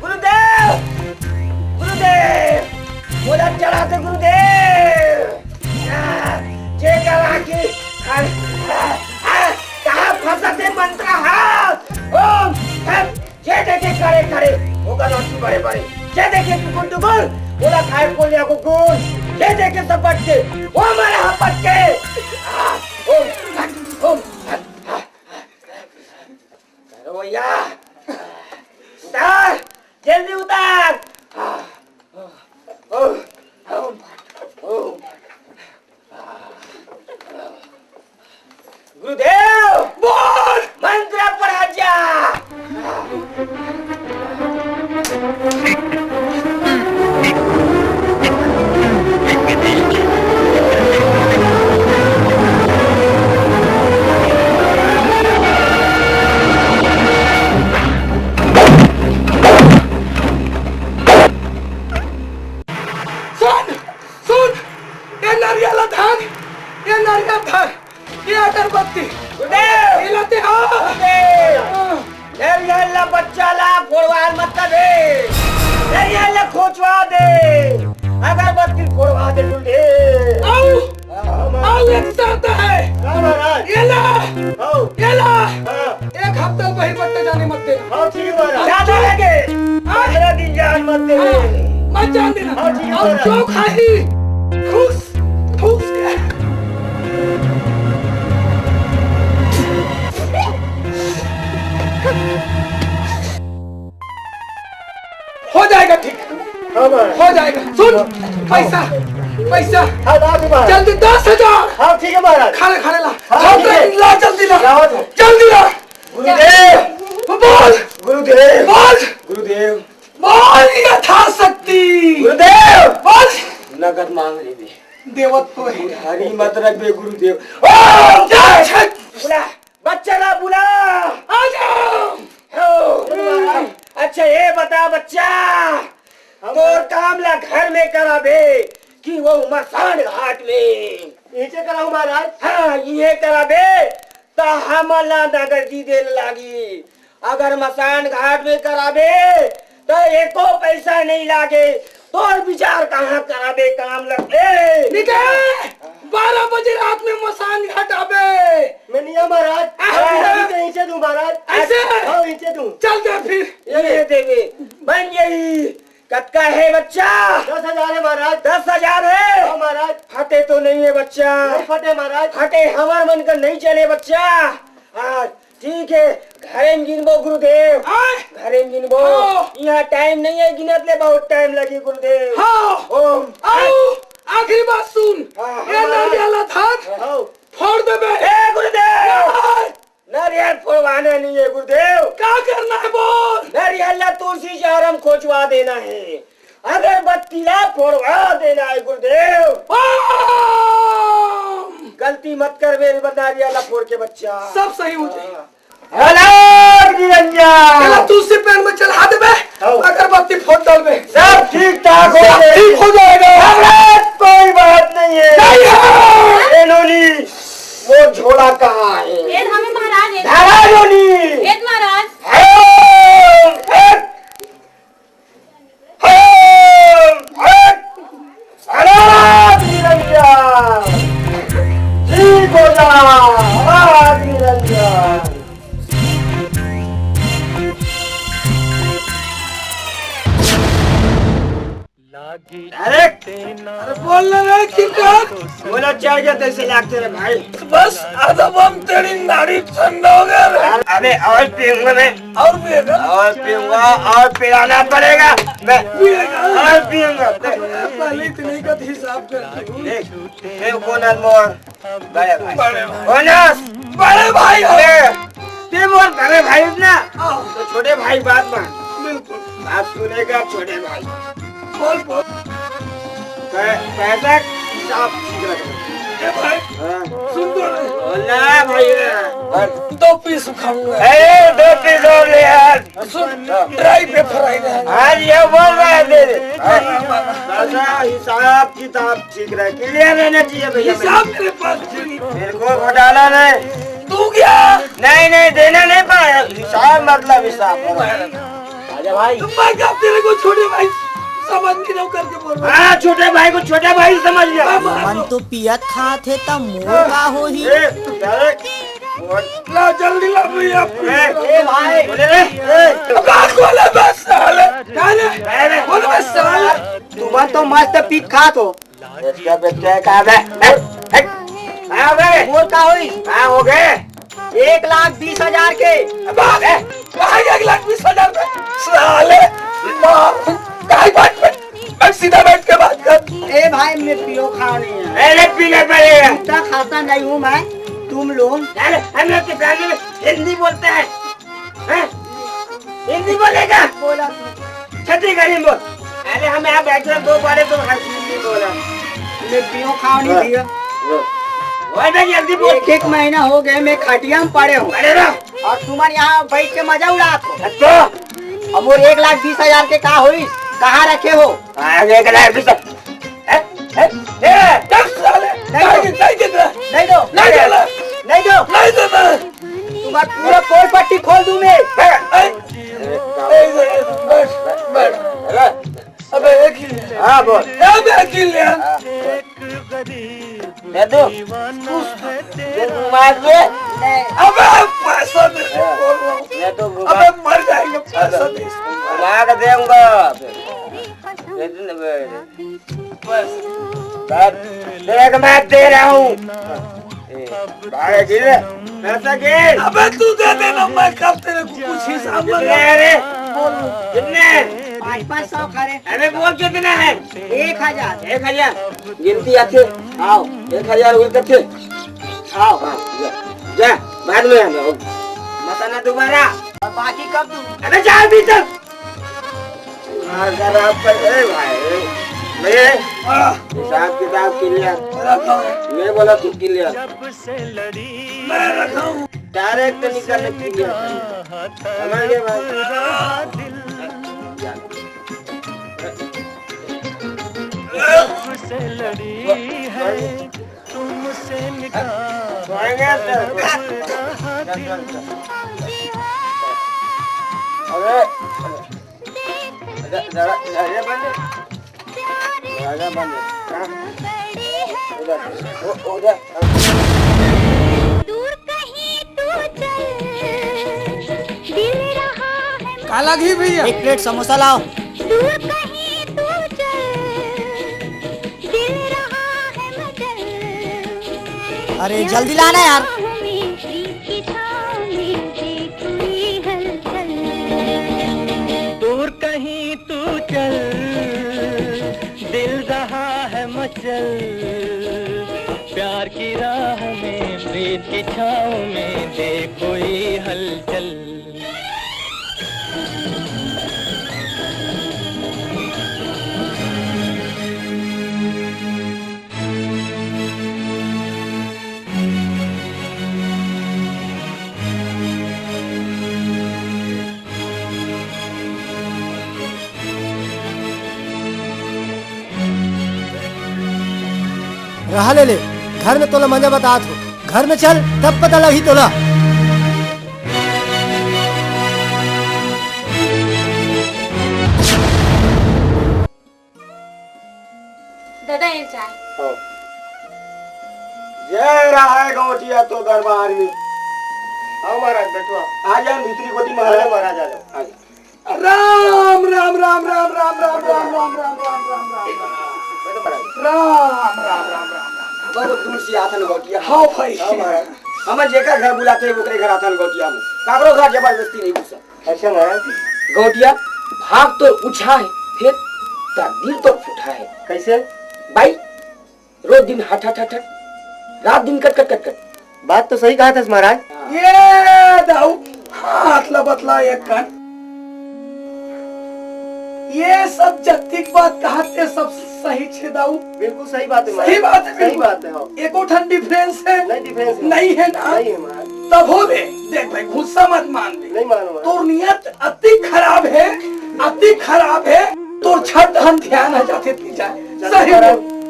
गुरुदेव गुरुदेव बोला चढ़ाते गुरुदेव। कहा फंसाते मंत्र हाथ ओम ये देखे खड़े खड़े होगा राखी बड़े बड़े। ये देखे टुकुर टुकुर बोला खाए कोलिया को गुल। ये देखे सब बच्चे वो हमारे हपट के ओम ओम भैया उतार जल्दी उतार। गुरुदेव बोल मंत्र पढ़ा जा। सुन ये नारियल धान ये नारियल धान ये अगरबत्ती हिलाते हो। नारियल बच्चा ला फोड़वा मत दे। नारियल खोचवा दे अगरबत्ती फोड़वा दे टुंडे। आओ एक साथ है ये ला एक हफ्ता वही बट्टे जाने मत दे। ज्यादा लगे 15 दिन जान मत दे। मत जान देना और जो खाई ठूस ठूस के हो जाएगा ठीक। हो जाएगा। सुन पैसा पैसा जल्दी 10,000। हाँ ठीक है महाराज। खड़े खड़े ला ला जल्दी ला जल्दी ला। गुरुदेव बोल गुरुदेव बोल गुरुदेव बोल यथाशक्ति गुरुदेव बोल। नगद मांग ले देवत तो हरी मत रख बे गुरुदेव। ओम जय बुला बच्चा ला बुला आ जाओ। अच्छा ये बता बच्चा तोर काम ला घर में कराबे कि वो मसान घाट में नीचे कराऊ महाराज। हाँ ये कराबे तो हमला नगर जी देने लागी। अगर मसान घाट में कराबे तो एको पैसा नहीं लागे। तोर विचार कहाँ कराबे काम लगे। 12 बजे रात में मसान घाट आबे। मैं नहीं महाराज नीचे दूं महाराज। ऐसे नीचे दूं चल दे फिर ये देवे बन यही कतका है बच्चा। 10,000 है महाराज। 10,000 है महाराज। फटे तो नहीं है बच्चा? नहीं फटे महाराज। फटे हमार मन का नहीं चले बच्चा। हाँ ठीक है, घरे में गिनबो गुरुदेव, घरे में गिनबो। यहाँ टाइम नहीं है, गिनत ले बहुत टाइम लगी गुरुदेव। ओम आखिरी बात सुन, ये नारियल था फोड़ दे बे। ए गुरुदेव, नारियल फोड़वाना नहीं है गुरुदेव। क्या करना है बोल? नारियल तुलसी चारम खोचवा देना है, अगरबत्ती ला फोड़वा देना है गुरुदेव। गलती मत कर मेरे नारियल फोड़ के बच्चा। सब सही हो जाएगा। निरंजन तुलसी पेड़ में चढ़ा दे बे, अगरबत्ती फोड़ डाल बे, सब ठीक ठाक हो जाएगा। ठीक हो जाएगा। कोई बात नहीं है। नोनी वो झोला कहाँ है? वेद हमें महाराज धारा नोनी। वेद महाराज ठीक हो जा निरंजन। अरे बोलने रहे कि बोला चढ़ गया तैसे लागते रे भाई। बस आधा बम तेरी नाड़ी ठंडा हो गया रे। अबे और पीऊंगा मैं, और पिएगा? और पीऊंगा, और पिलाना पड़ेगा मैं, और पीऊंगा। पहले इतने का हिसाब कर देख कोनस मोर बड़े भाई, कोनस बड़े भाई हो। ते मोर बड़े भाई ना, तो छोटे भाई बात मान। बिल्कुल बात सुनेगा छोटे भाई। बोल बोल। पैसा हिसाब ठीक रखना। ए भाई सुन तो रे। बोलना भाई। 2 पीस खाऊंगा। ए 2 पीस और ले यार। सुन ड्राई पे फ्राई है। आज ये बोल रहा है दे दे। पैसा हिसाब किताब ठीक रहे, क्लियर रहना चाहिए भैया। हिसाब मेरे पास नहीं। मेरे को घोटाला नहीं। तू क्या? नहीं देना नहीं पाया। हिसाब मतलब हिसाब। आजा भाई। मैं क्या तेरे को छोटे भाई समझ के रहो करके बोल रहा। हाँ छोटे भाई को छोटा भाई समझ लिया। मन तो पियत खाते त मोर का हो ही। ला जल्दी ला भैया। ए भाई बोले रे। बात बोले बस साले। काले बोले बस साले। तुम तो मस्त पीत खात हो। इसका बच्चा कहाँ है? कहाँ हो गए? मोर का होई? कहाँ हो गए? 1,20,000 के। बात 1,20,000 पे साले। काय बात पे सीधा बैठ के बात कर। ए भाई मैं पियो खाओ नहीं है। पहले पीना पड़ेगा। इतना खाता नहीं हूँ मैं, तुम लोग। अरे हम लोग के फैमिली में हिंदी बोलते हैं, हिंदी बोलेगा। बोला छत्तीसगढ़ी बोल। अरे हम यहाँ बैठे 2 बारे तो हिंदी बोला। मैं पियो खाओ नहीं पियो। जल्दी बोल। 1 महीना हो गए मैं खटिया में पड़े हूँ अरे रहो। और तुम यहाँ बैठ के मजा उड़ा हो। अच्छा अब वो 1,20,000 के का होई? कहाँ रखे हो? आगे का लाइफ सब साले नहीं देना। नहीं दो नहीं देना। नहीं दो। नहीं देना। तुम्हारा पूरा कोई पट्टी खोल दूं मैं। अबे एक ही। हाँ बोल। अबे एक ही लिया। दे दो। दे घुमा दे। अबे पैसा दे। मैं तो अबे मर जाएंगे पैसा दे। घुमा के दूंगा। दे दे देख मैं दे रहा हूँ। पैसा गिर। अबे तू दे देना, मैं कब तेरे को कुछ हिसाब लगा। अरे कितने? 500 खरे। अरे बोल कितना है? 1,000। 1,000 गिनती अच्छे। आओ 1,000 हुए कच्चे। आओ हाँ जा बाद में आना बताना दोबारा। और बाकी कब दूं? अरे जा भीतर। भाई मैं हिसाब किताब क्लियर। मैं बोला तू क्लियर। मैं रखा हूँ। डायरेक्ट निकलने क्लियर समझ गए भाई। काला घी भैया। 1 प्लेट समोसा लाओ। दूर कहीं तू चल, दिल रहा है मगर अरे जल्दी लाना यार। दूर कहीं तू चल, दिल रहा है मचल, प्यार की राह में प्रीत की छाँव में दे कोई हलचल। रहा ले ले, घर में तोला मजा बता हो, घर में चल तब पता लगी तोला। दादा ये चाय। जय रहा है गौटिया तो दरबार में। आओ महाराज बैठो, आ जाओ भीतरी गोदी महाराज। महाराज आ जाओ। राम राम राम राम राम राम राम राम राम राम राम राम राम राम। बहुत दूर से आथन गौटिया। हाँ भाई हमें जेकर घर बुलाते हैं ओकरे घर आथन गौटिया में, काकरो घर जबरदस्ती नहीं घुसा। अच्छा महाराज गौटिया भाग तो उछा है, फिर तकदीर तो फूटा है। कैसे भाई? रोज दिन हट हट हट हट, रात दिन कट कट कट कट। बात तो सही कहा था महाराज। ये दाऊ हाथ बतला एक कन, ये सब जत्तिक बात कहते सब सही छे दाऊ। बिल्कुल सही बात है। सही बात है, सही बात है। एको ठन डिफरेंस है? नहीं डिफरेंस नहीं है ना। नहीं है महाराज। तब हो बे, देख भाई गुस्सा मत मान बे। नहीं मानो। तोर नियत अति खराब है, अति खराब है। तोर छठ हम ध्यान आ जाते थी जाए। सही बोल,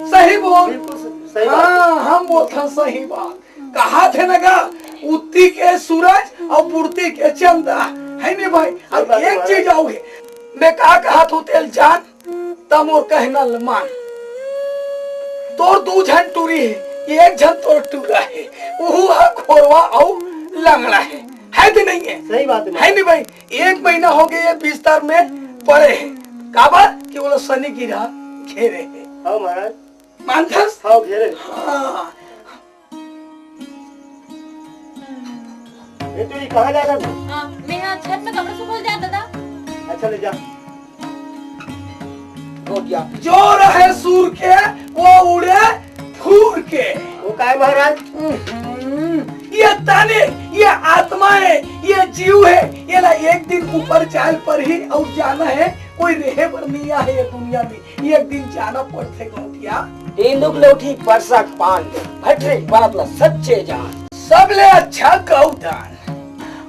सही बोल। हाँ हम बोलते सही बात। कहा थे नगा उत्ती के सूरज और पूर्ति के चंदा है नहीं भाई। अब एक चीज आओगे, मैं कहा तू तेल जान तम और कहना मान। तोर दू झन टूरी है, एक झन तोर टूरा है, वो खोरवा और लंगड़ा है कि नहीं है? सही बात है नहीं भाई। एक महीना हो गया बिस्तर में पड़े है, काबर कि वो शनि की राह घेरे है। हाँ महाराज मानथस। हाँ घेरे। हाँ ये कहाँ जा रहा था? मैं यहाँ छत में कपड़े सुखा जाता था। अच्छा ले जा। जो रहे सूर के वो उड़े फूर के। वो का है महाराज? ये ताने, ये आत्मा है, ये जीव है, ये ना एक दिन ऊपर चाल पर ही और जाना है। कोई रहे पर नहीं है ये दुनिया में, एक दिन जाना पड़ते गौटिया। तेंदुक लौठी परसक पान भटरे परतला सच्चे जान, सबले अच्छा गौदान।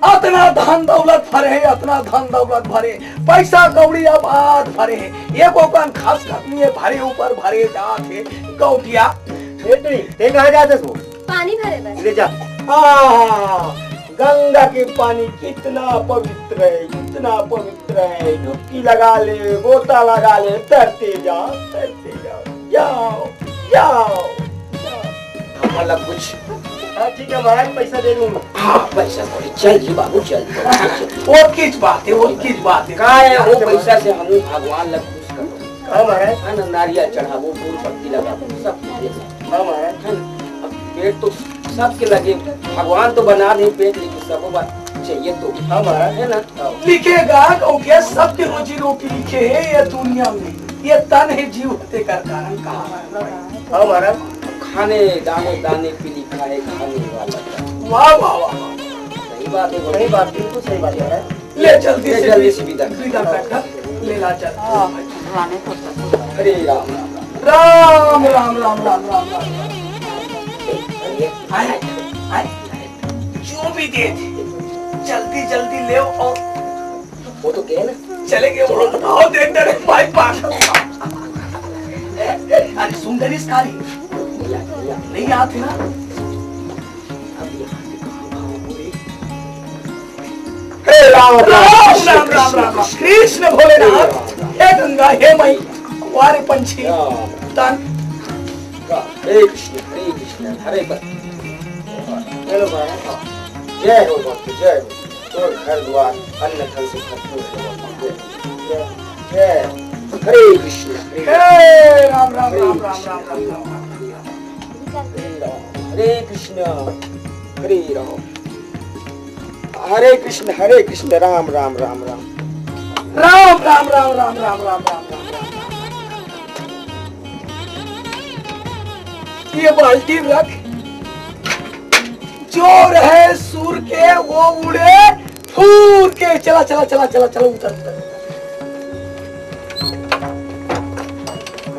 अतना धन दौलत भरे, अतना धन दौलत भरे, पैसा कौड़ी आबाद भरे, एक ओपन खास करनी है भरे ऊपर भरे जाते गौटिया। ते कहाँ जाते तू? पानी भरे बस। ले जा। गंगा के पानी कितना पवित्र है, कितना पवित्र है। डुबकी लगा ले, गोता लगा ले, तैरते जाओ, तैरते जाओ, जाओ जाओ। मतलब कुछ ठीक है महाराज, पैसा दे दूंगा। हाँ पैसा थोड़ी चल जी बाबू चल। और किस बात है, और किस बात है? कहाँ है वो पैसा से हम भगवान लग खुश करो। हाँ महाराज। हाँ ना नारियल चढ़ावो, फूल पत्ती लगावो, सब कुछ। हाँ महाराज। अब पेट तो सबके लगे, भगवान तो बना दे पेट, लेकिन सब बात चाहिए तो। हाँ महाराज है ना। लिखेगा क्योंकि सबके रोजी रोटी लिखे है ये दुनिया में। ये तन है जीव होते कर कारण कहा। हाँ महाराज। खाने दाने दाने पे लिखा है खाने वाला। वाह वाह वाह, सही बात है, सही बात, बिल्कुल सही बात है। ले जल्दी से विदा कर, ले ला चल। हरे राम राम राम राम राम राम राम। आए आए जो भी दे जल्दी जल्दी ले। और वो तो गए ना, चले गए वो तो। आओ देख दे भाई पास। अरे सुंदरी कारी नहीं आती ना। हे राम राम राम राम राम कृष्ण भोलेनाथ, हे गंगा, हे मई, वारे पंछी तन। हरे कृष्ण हरे पर। हेलो जय हो भक्त, जय हो। तो घर द्वार अन्न धन से भरपूर है। जय हरे कृष्ण, हे राम राम राम राम राम राम। हरे कृष्ण हरे राम हरे कृष्ण राम राम राम राम राम राम राम राम राम राम राम ये बाल्टी रख, जो रहे सूर के वो उड़े फूर के। चला चला चला चला चला उतर उतर।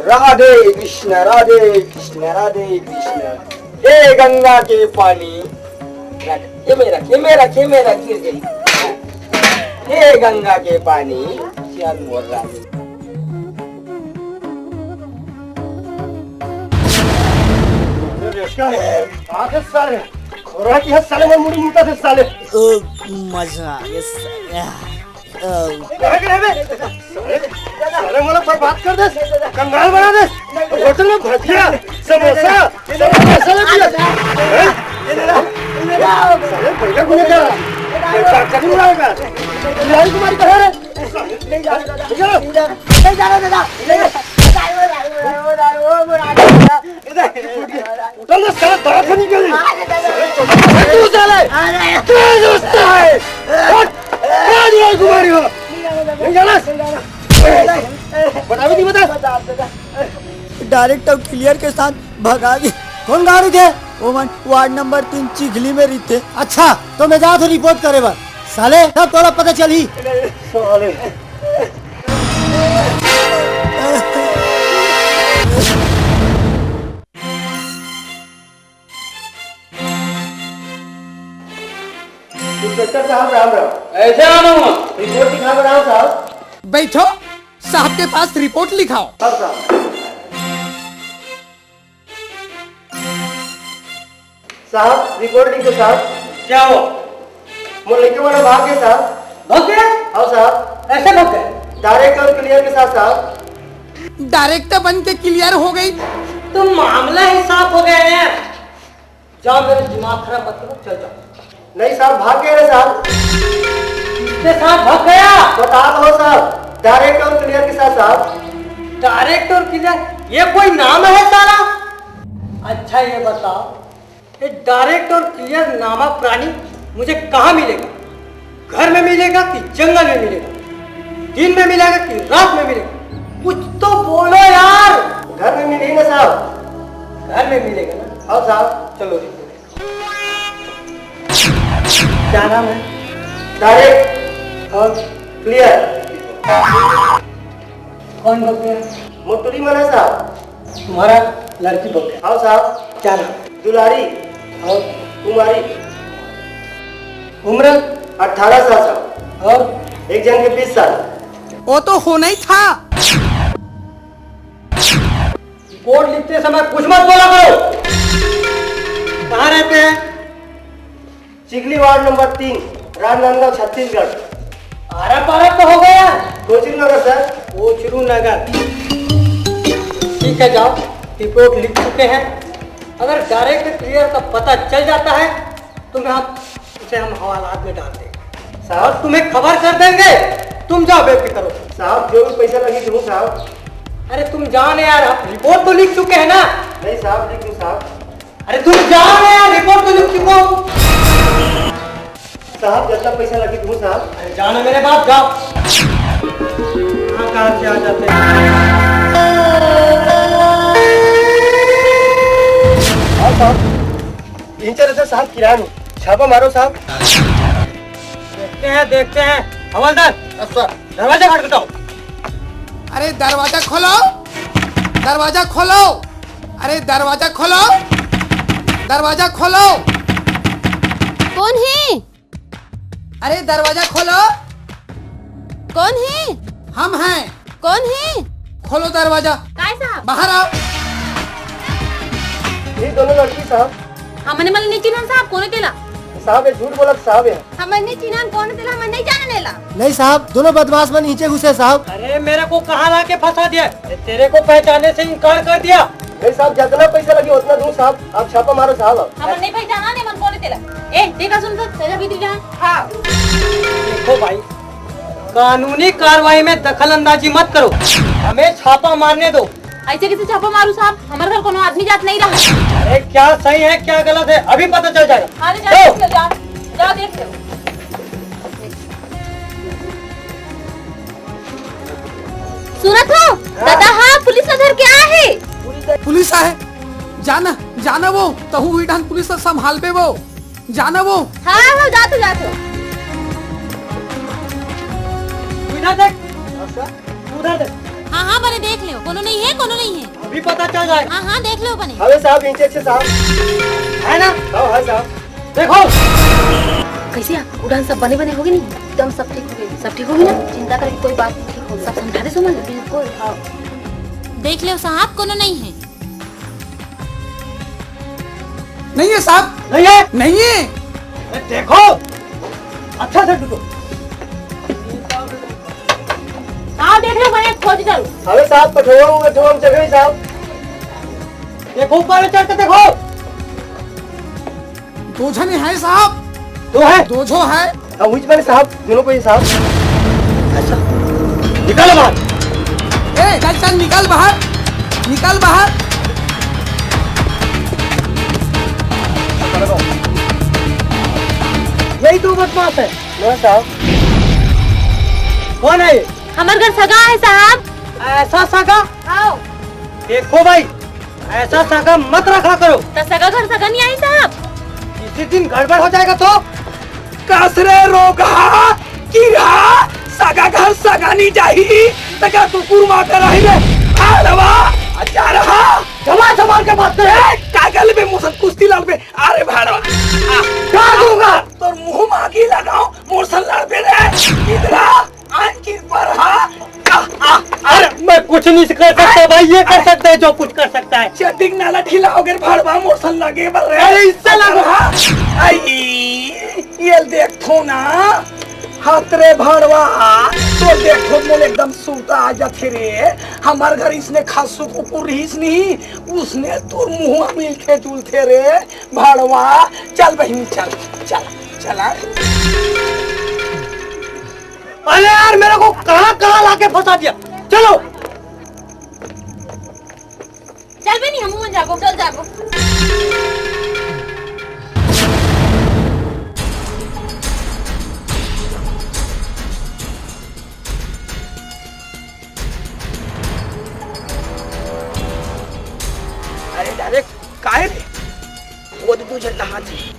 राधे कृष्ण राधे कृष्ण राधे कृष्ण। हे गंगा के पानी रख, ये मेरा गिर गई। हे गंगा के पानी चल मोर राधे। आगे साले खोरा की साले में मुड़ी मुता से साले मजा आ गया साले मोला बर्बाद कर दे, कंगाल बना दे। होटल में भजिया समोसा साले दिया साले पैसा गुने कर चटनी बनाएगा। बिहारी कुमारी कहाँ रे? ले जा दादा उठल ना साला दवा खाने के लिए। तू साले तू दोस्त है कौन है कुमारी हो? नहीं जाना बता भी नहीं बता। डायरेक्ट अब क्लियर के साथ भगा दी। कौन गाड़ी थे? ओमन वार्ड नंबर 3 चिखली में रहते। अच्छा तो मैं जा तो रिपोर्ट करे बा साले, तब तोड़ा पता चली। साले इंस्पेक्टर साहब राम राम। ऐसे आना रिपोर्ट लिखा बनाओ साहब। बैठो, साहब के पास रिपोर्ट लिखाओ। साहब रिपोर्ट लिखो साहब। क्या हो? वो लेके वाला भाग गए साहब। भाग गए? हाँ साहब। ऐसे भाग गए? डायरेक्ट और क्लियर के साथ साहब। डायरेक्टर बन के क्लियर हो गई तो मामला ही साफ हो गया है। जाओ मेरे दिमाग खराब मत करो, चल जाओ। नहीं साहब भाग गए रे साहब। किसके साथ भाग गया? बता दो साहब। डायरेक्ट और क्लियर के साथ साहब। डायरेक्ट और क्लियर ये कोई नाम है साला? अच्छा ये बताओ, ये डायरेक्ट और क्लियर नामक प्राणी मुझे कहाँ मिलेगा? घर में मिलेगा कि जंगल में मिलेगा? दिन में मिलेगा कि रात में मिलेगा? कुछ तो बोलो यार। घर में मिलेगा साहब। घर में मिलेगा ना? हाँ साहब चलो। क्या नाम है? डायरेक्ट और क्लियर। कौन भग गया? मोटुरी मना साहब। तुम्हारा लड़की भग गया? हाँ साहब। क्या नाम? दुलारी और कुमारी। उम्र 18 साल साहब और एक जन के 20 साल। वो तो होना ही था। रिपोर्ट लिखते समय कुछ मत बोला करो। कहाँ रहते हैं? Chikhli ward number 3 Rajnandgaon Chhattisgarh. आरा पारा तो हो गया। कोचरू नगर सर। कोचरू नगर ठीक है, जाओ रिपोर्ट लिख चुके हैं। अगर डायरेक्ट क्लियर का पता चल जाता है तो उसे हम हवालात में डाल देंगे साहब। तुम्हें खबर कर देंगे, तुम जाओ बेफिक्र हो साहब। जो भी पैसा लगी दूँ साहब। अरे तुम जाने यार, रिपोर्ट तो लिख चुके हैं ना? नहीं साहब लिख दूँ साहब। अरे तुम जाओ ना यार, रिपोर्ट तो लिख चुका हूँ साहब। जितना पैसा लगी दूँ साहब। अरे जाना मेरे बाप, जाओ। कहाँ से आ जाते हैं? हाँ साहब इंचर साहब किराया में छापा मारो साहब। देखते हैं हवलदार। दरवाजा खट बताओ। अरे दरवाजा खोलो, दरवाजा खोलो, अरे दरवाजा खोलो, दरवाजा खोलो। कौन है? अरे दरवाजा खोलो। कौन है? हम हैं। कौन है? खोलो दरवाजा। काय साहब? बाहर आओ। ये दोनों लड़की साहब। हमने मला नहीं चिन्हन साहब, कोण तेला? साहब ये झूठ बोला साहब है। हमने चिन्हन कोण तेला, हमने नहीं जाननेला। नहीं साहब, दोनों बदमाश में नीचे घुसे साहब। अरे मेरे को कहाँ ला के फंसा दिया? अरे तेरे को पहचानने से इनकार कर दिया। नहीं साहब जितना पैसा लगे उतना दूं साहब। आप छापा मारो साहब। हमने नहीं पहचाना ने मन कोण तेला। ए देखा सुन सर, तेरा भीतर जा। हाँ देखो भाई, कानूनी कार्रवाई में दखल अंदाजी मत करो, हमें छापा मारने दो। ऐसे कैसे छापा मारू साहब? हमारे घर कोनो आदमी जात नहीं रहा। अरे क्या सही है क्या गलत है अभी पता चल जाएगा। अरे जा देख लो, जा देख लो। सुनत हो दादा? हाँ पुलिस का घर क्या है? पुलिस है जाना जाना वो तहु ढंग पुलिस संभाल पे वो जाना वो। हाँ हाँ जाते जाते। उधर देख उधर देख। हाँ हाँ बने देख लो, कोनो नहीं है कोनो नहीं है। अभी पता चल जाएगा। हाँ हाँ देख लो बने। हमें साहब नीचे से साहब है ना? हाँ साहब देखो कैसे उड़ान सब बने बने होगी नहीं? एकदम सब ठीक होगी, सब ठीक होगी ना? चिंता करके कोई बात नहीं, ठीक होगी। सब समझा दे सुमन। बिल्कुल हाँ। देख लो साहब कोनो नहीं है। नहीं है साहब नहीं है नहीं है। अरे देखो अच्छा से देखो। हाँ देख लो बने, खोज करो। हमें साहब कठोर जगह साहब देखो ऊपर चढ़ के देखो। दो जने है साहब, दो है दो जो है। उच बने साहब दोनों को ही साहब। अच्छा निकालो बाहर। ए चल चल निकल बाहर, निकल बाहर। यही तो बदमाश है। नो साहब कौन है ये? हमारे घर सगा है साहब। ऐसा सगा? आओ। देखो भाई ऐसा सगा मत रखा करो। तो सगा घर सगा नहीं आई साहब। किसी दिन गड़बड़ हो जाएगा तो कसरे रोगा कीड़ा सगा घर सगा नहीं चाहिए तका कुकुर मार रही रे आलवा अच्छा रहा जमा जमा के बात करे। कागल में मुसन कुश्ती लड़ पे अरे भाड़वा क्या दूंगा? तोर मुंह मागी लगाओ मुसन लड़ पे रे इधरा आंखी पर हा अरे मैं कुछ नहीं कर सकता भाई, ये कर सकता है जो कुछ कर सकता है। चटिक नाला ढीला हो गया भाड़वा मुसन लगे बर रे अरे इससे लगो। आई ये देखो ना हाथरे भाड़वा तो देखो मोल एकदम सूता आ जाते रे। हमार घर इसने खासू कुकुर रहीस नहीं उसने तोर मुंह मिलते जुलते रे भाड़वा। चल बहनी चल चल चला। अरे यार मेरे को कहाँ कहाँ लाके फंसा दिया। चलो चल भी नहीं हम जागो, चल जागो। अरे डायरेक्ट काहे रे वो तो तुझे नहाती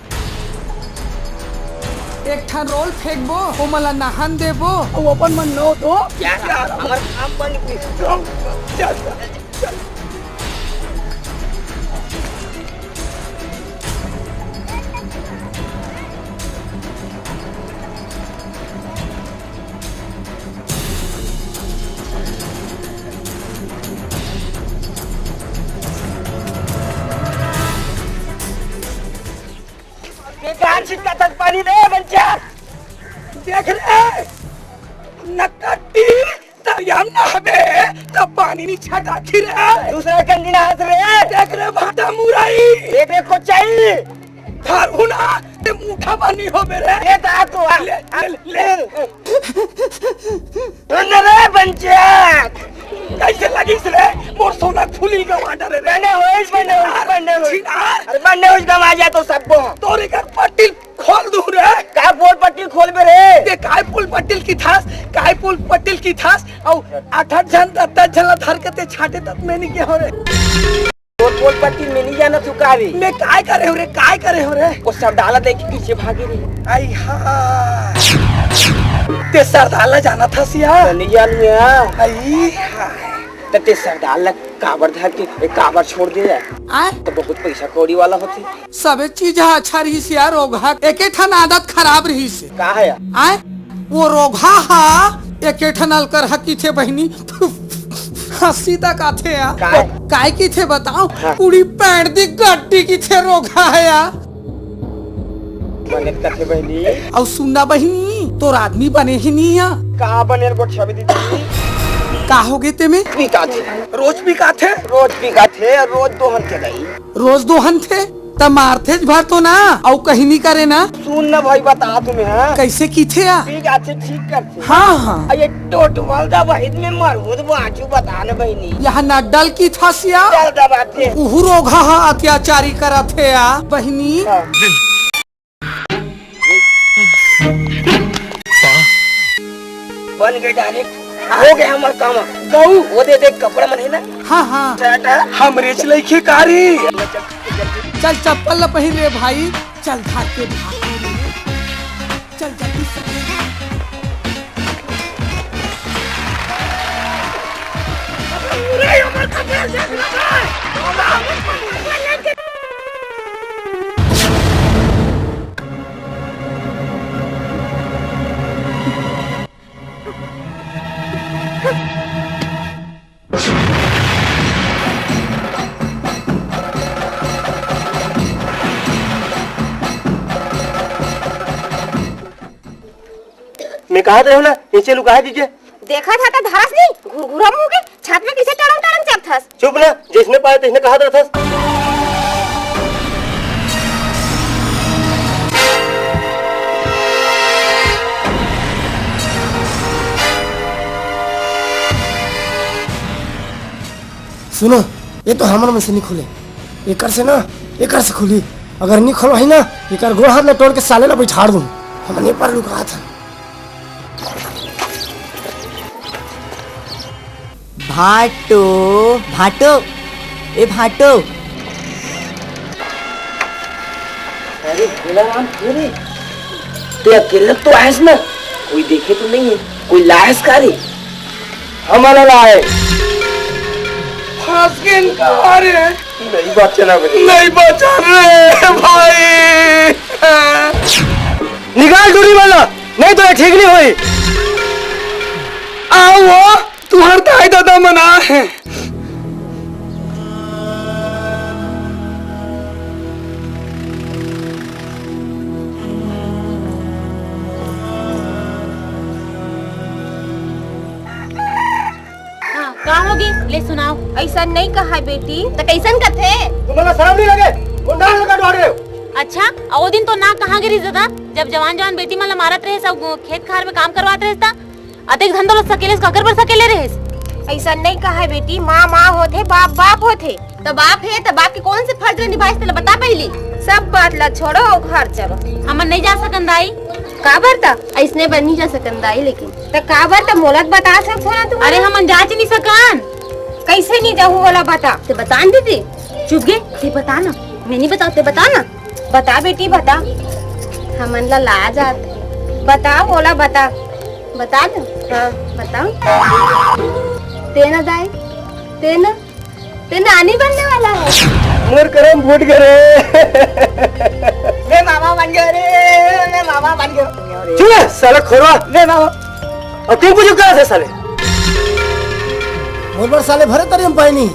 एक ठन रोल फेंकबो ओ मला नहान देबो ओ अपन मन नो तो यार हमर काम बन चल चल। छिटका तक पानी दे बच्चा। देख रे नकटी तरियाम नहबे तब पानी नहीं छटा रे दूसरा कंदी ना हाथ रे। देख रे भाटा मुराई एक एक को चाहिए। थारुना ते मुठा पानी हो मेरे ये ता तो ले रे बच्चा कैसे लगिस रे मोर सोना फूली का वाटर रे बने हो छिनार अरे बने हो गवा जा तो सबको तोरे का पट्टिल खोल दूं रे का बोल पट्टी खोल बे रे। ते काय पुल पट्टिल की थास काय पुल पट्टिल की थास औ 8 जन 10 जन धर के ते छाटे तक में नहीं के हो रे बोल पट्टी में नहीं जाना चुकावी। मैं काय करे हो रे काय करे हो रे वो सब डाला देख के पीछे भागी रे। आई हा ते सरदाला जाना था सिया नहीं जानिया आई हाय ते सब डाला काबर धर के एक काबर छोड़ दे आ तो बहुत पैसा कौड़ी वाला होती। सबे चीज अच्छा रही से यार रोगा एके ठन आदत खराब रही से का है आए वो रोगा हा एके ठन अलकर हकी थे बहनी हंसी तक आथे या काय की थे बताओ पूरी पैंट दी गड्डी की थे रोगा है या बने कथे बहनी और सुनना बहनी तोर आदमी बने ही नहीं है का बने रे छवि दी का हो गए ते में पीका थे रोज भी का थे रोज पीका थे रोज दोहन के गई रोज दोहन थे तब मारते भर तो ना और कहीं नहीं करे ना। सुन ना भाई बता तुम्हें हाँ? कैसे की थे या? ठीक अच्छे ठीक करते। हाँ हाँ ये टोटवाल दा वहीद में मरहूद बाजू बता ना बहनी। यहाँ नड्डल की था सिया चल दबाते। उहरो घा अत्याचारी करा थे या बहनी। बन गए डायरेक्ट हो गया हमार काम। गऊ वो दे दे कपड़ा मन है ना। हाँ हाँ हमरे चले के कारी। चल चप्पल पहन रे भाई। चल भाग के भाग रे। चल जल्दी से। मैं कहा था ना नीचे लुका दीजिए। देखा था तो धरस नहीं घुरघुरा मुंह के छत में किसे टड़ंग टड़ंग चप थस। चुप ना जिसने पाया तिसने कहा था। सुनो ये तो हमर में से नहीं खुले, एकर से ना एकर से खुली। अगर नहीं खोलो है ना एकर गोड़ हाथ में तोड़ के साले ला बैठाड़ दूं। हमने पर लुका था। भाटो भाटो ए भाटो। अरे राम ते अकेले तो आयस ना कोई देखे तो नहीं है। कोई लायस कारी हमारा लाए फंस गए अरे नहीं बचा ना नहीं बचा रे भाई। निकाल दूरी वाला नहीं तो ठीक नहीं हुई। आओ तुम्हार ताई दादा मना है। हाँ, का होगी ले सुनाओ। ऐसा नहीं कहा है बेटी तो कैसन कथे। तुम्हारा शर्म नहीं लगे गुंडा लगा डोड़ रहे हो। अच्छा वो दिन तो ना कहाँ गिरी दादा जब जवान जवान बेटी मला मारत रहे सब खेत खार में काम करवाते रहे था। अधिक धंधो लोग सकेले काकर पर सकेले रहे। ऐसा नहीं कहा है बेटी। माँ माँ होते बाप बाप होते। तो बाप है तो बाप के कौन से फर्ज निभाए तो बता पहली। सब बात ला छोड़ो और घर चलो। हमन नहीं जा सकन दाई। काबर ता ऐसने बन नहीं जा सकन दाई लेकिन तो काबर ता मोलत बता सक थोड़ा तू। अरे हमन जाच नहीं सकन। कैसे नहीं जाऊँ वाला बता तो बता दीदी। चुप गे ते बता ना। मैं नहीं बताते बता ना। बता बेटी बता। हमन ला ला जाते बता बोला बता बता दो। हाँ बताओ। तेना दाई तेना तेना आनी बनने वाला है। मोर करम फूट गए। मैं मामा बन गया रे मैं मामा बन गया। चुप साला खोरवा मैं मामा। और तुम कुछ कहा से साले बहुत बार साले भरे तरी हम पाई नहीं।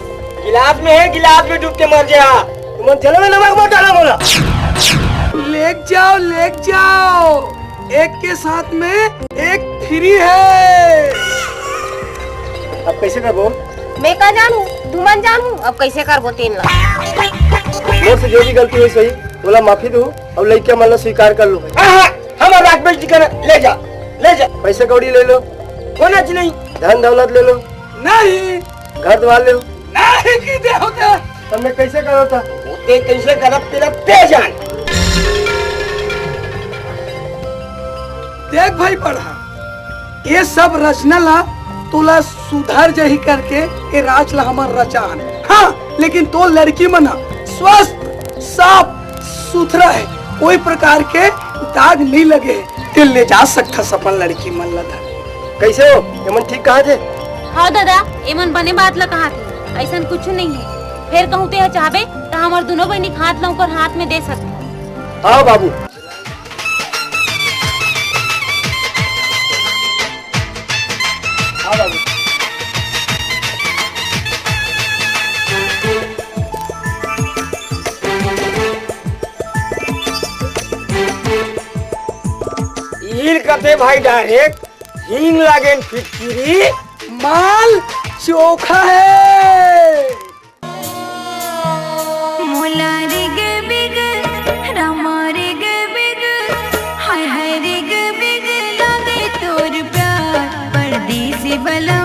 गिलास में है गिलास में डूब के मर जा। तुम चलो में नमक मत डाला बोला। लेक जाओ एक के साथ में एक फ्री है। अब कैसे करबो। मैं का जानू धुमन जानू अब कैसे करबो तीन लाख। मोर से जो भी गलती हुई सही बोला माफी दो और लड़के मतलब स्वीकार कर लो। हमारा रात बेइज्जती कर ले जा पैसे कौड़ी ले लो। होना चाहिए नहीं धन दौलत ले लो नहीं घर द्वार ले लो नहीं की दे होता। तुमने कैसे करो था ते कैसे करब तेरा पे जान। देख भाई पढ़ा ये सब रचना ला तोला सुधार जही करके ये राज ला हमार रचान। हाँ लेकिन तो लड़की मना स्वस्थ साफ सुथरा है कोई प्रकार के दाग नहीं लगे दिल ले जा सकता सपन लड़की मन लगा। कैसे हो एमन ठीक कहा थे। हाँ दादा एमन बने बात ला कहा थे ऐसा कुछ नहीं है। फिर कहूँ ते चाहबे तो हमार दोनों बहनी हाथ ला ऊपर हाथ में दे सकते। हाँ बाबू हाँ बाबू। हील कते भाई डायरेक्ट हींग लागेन फिटकिरी माल चोखा है। मुलारी गे बिग बलम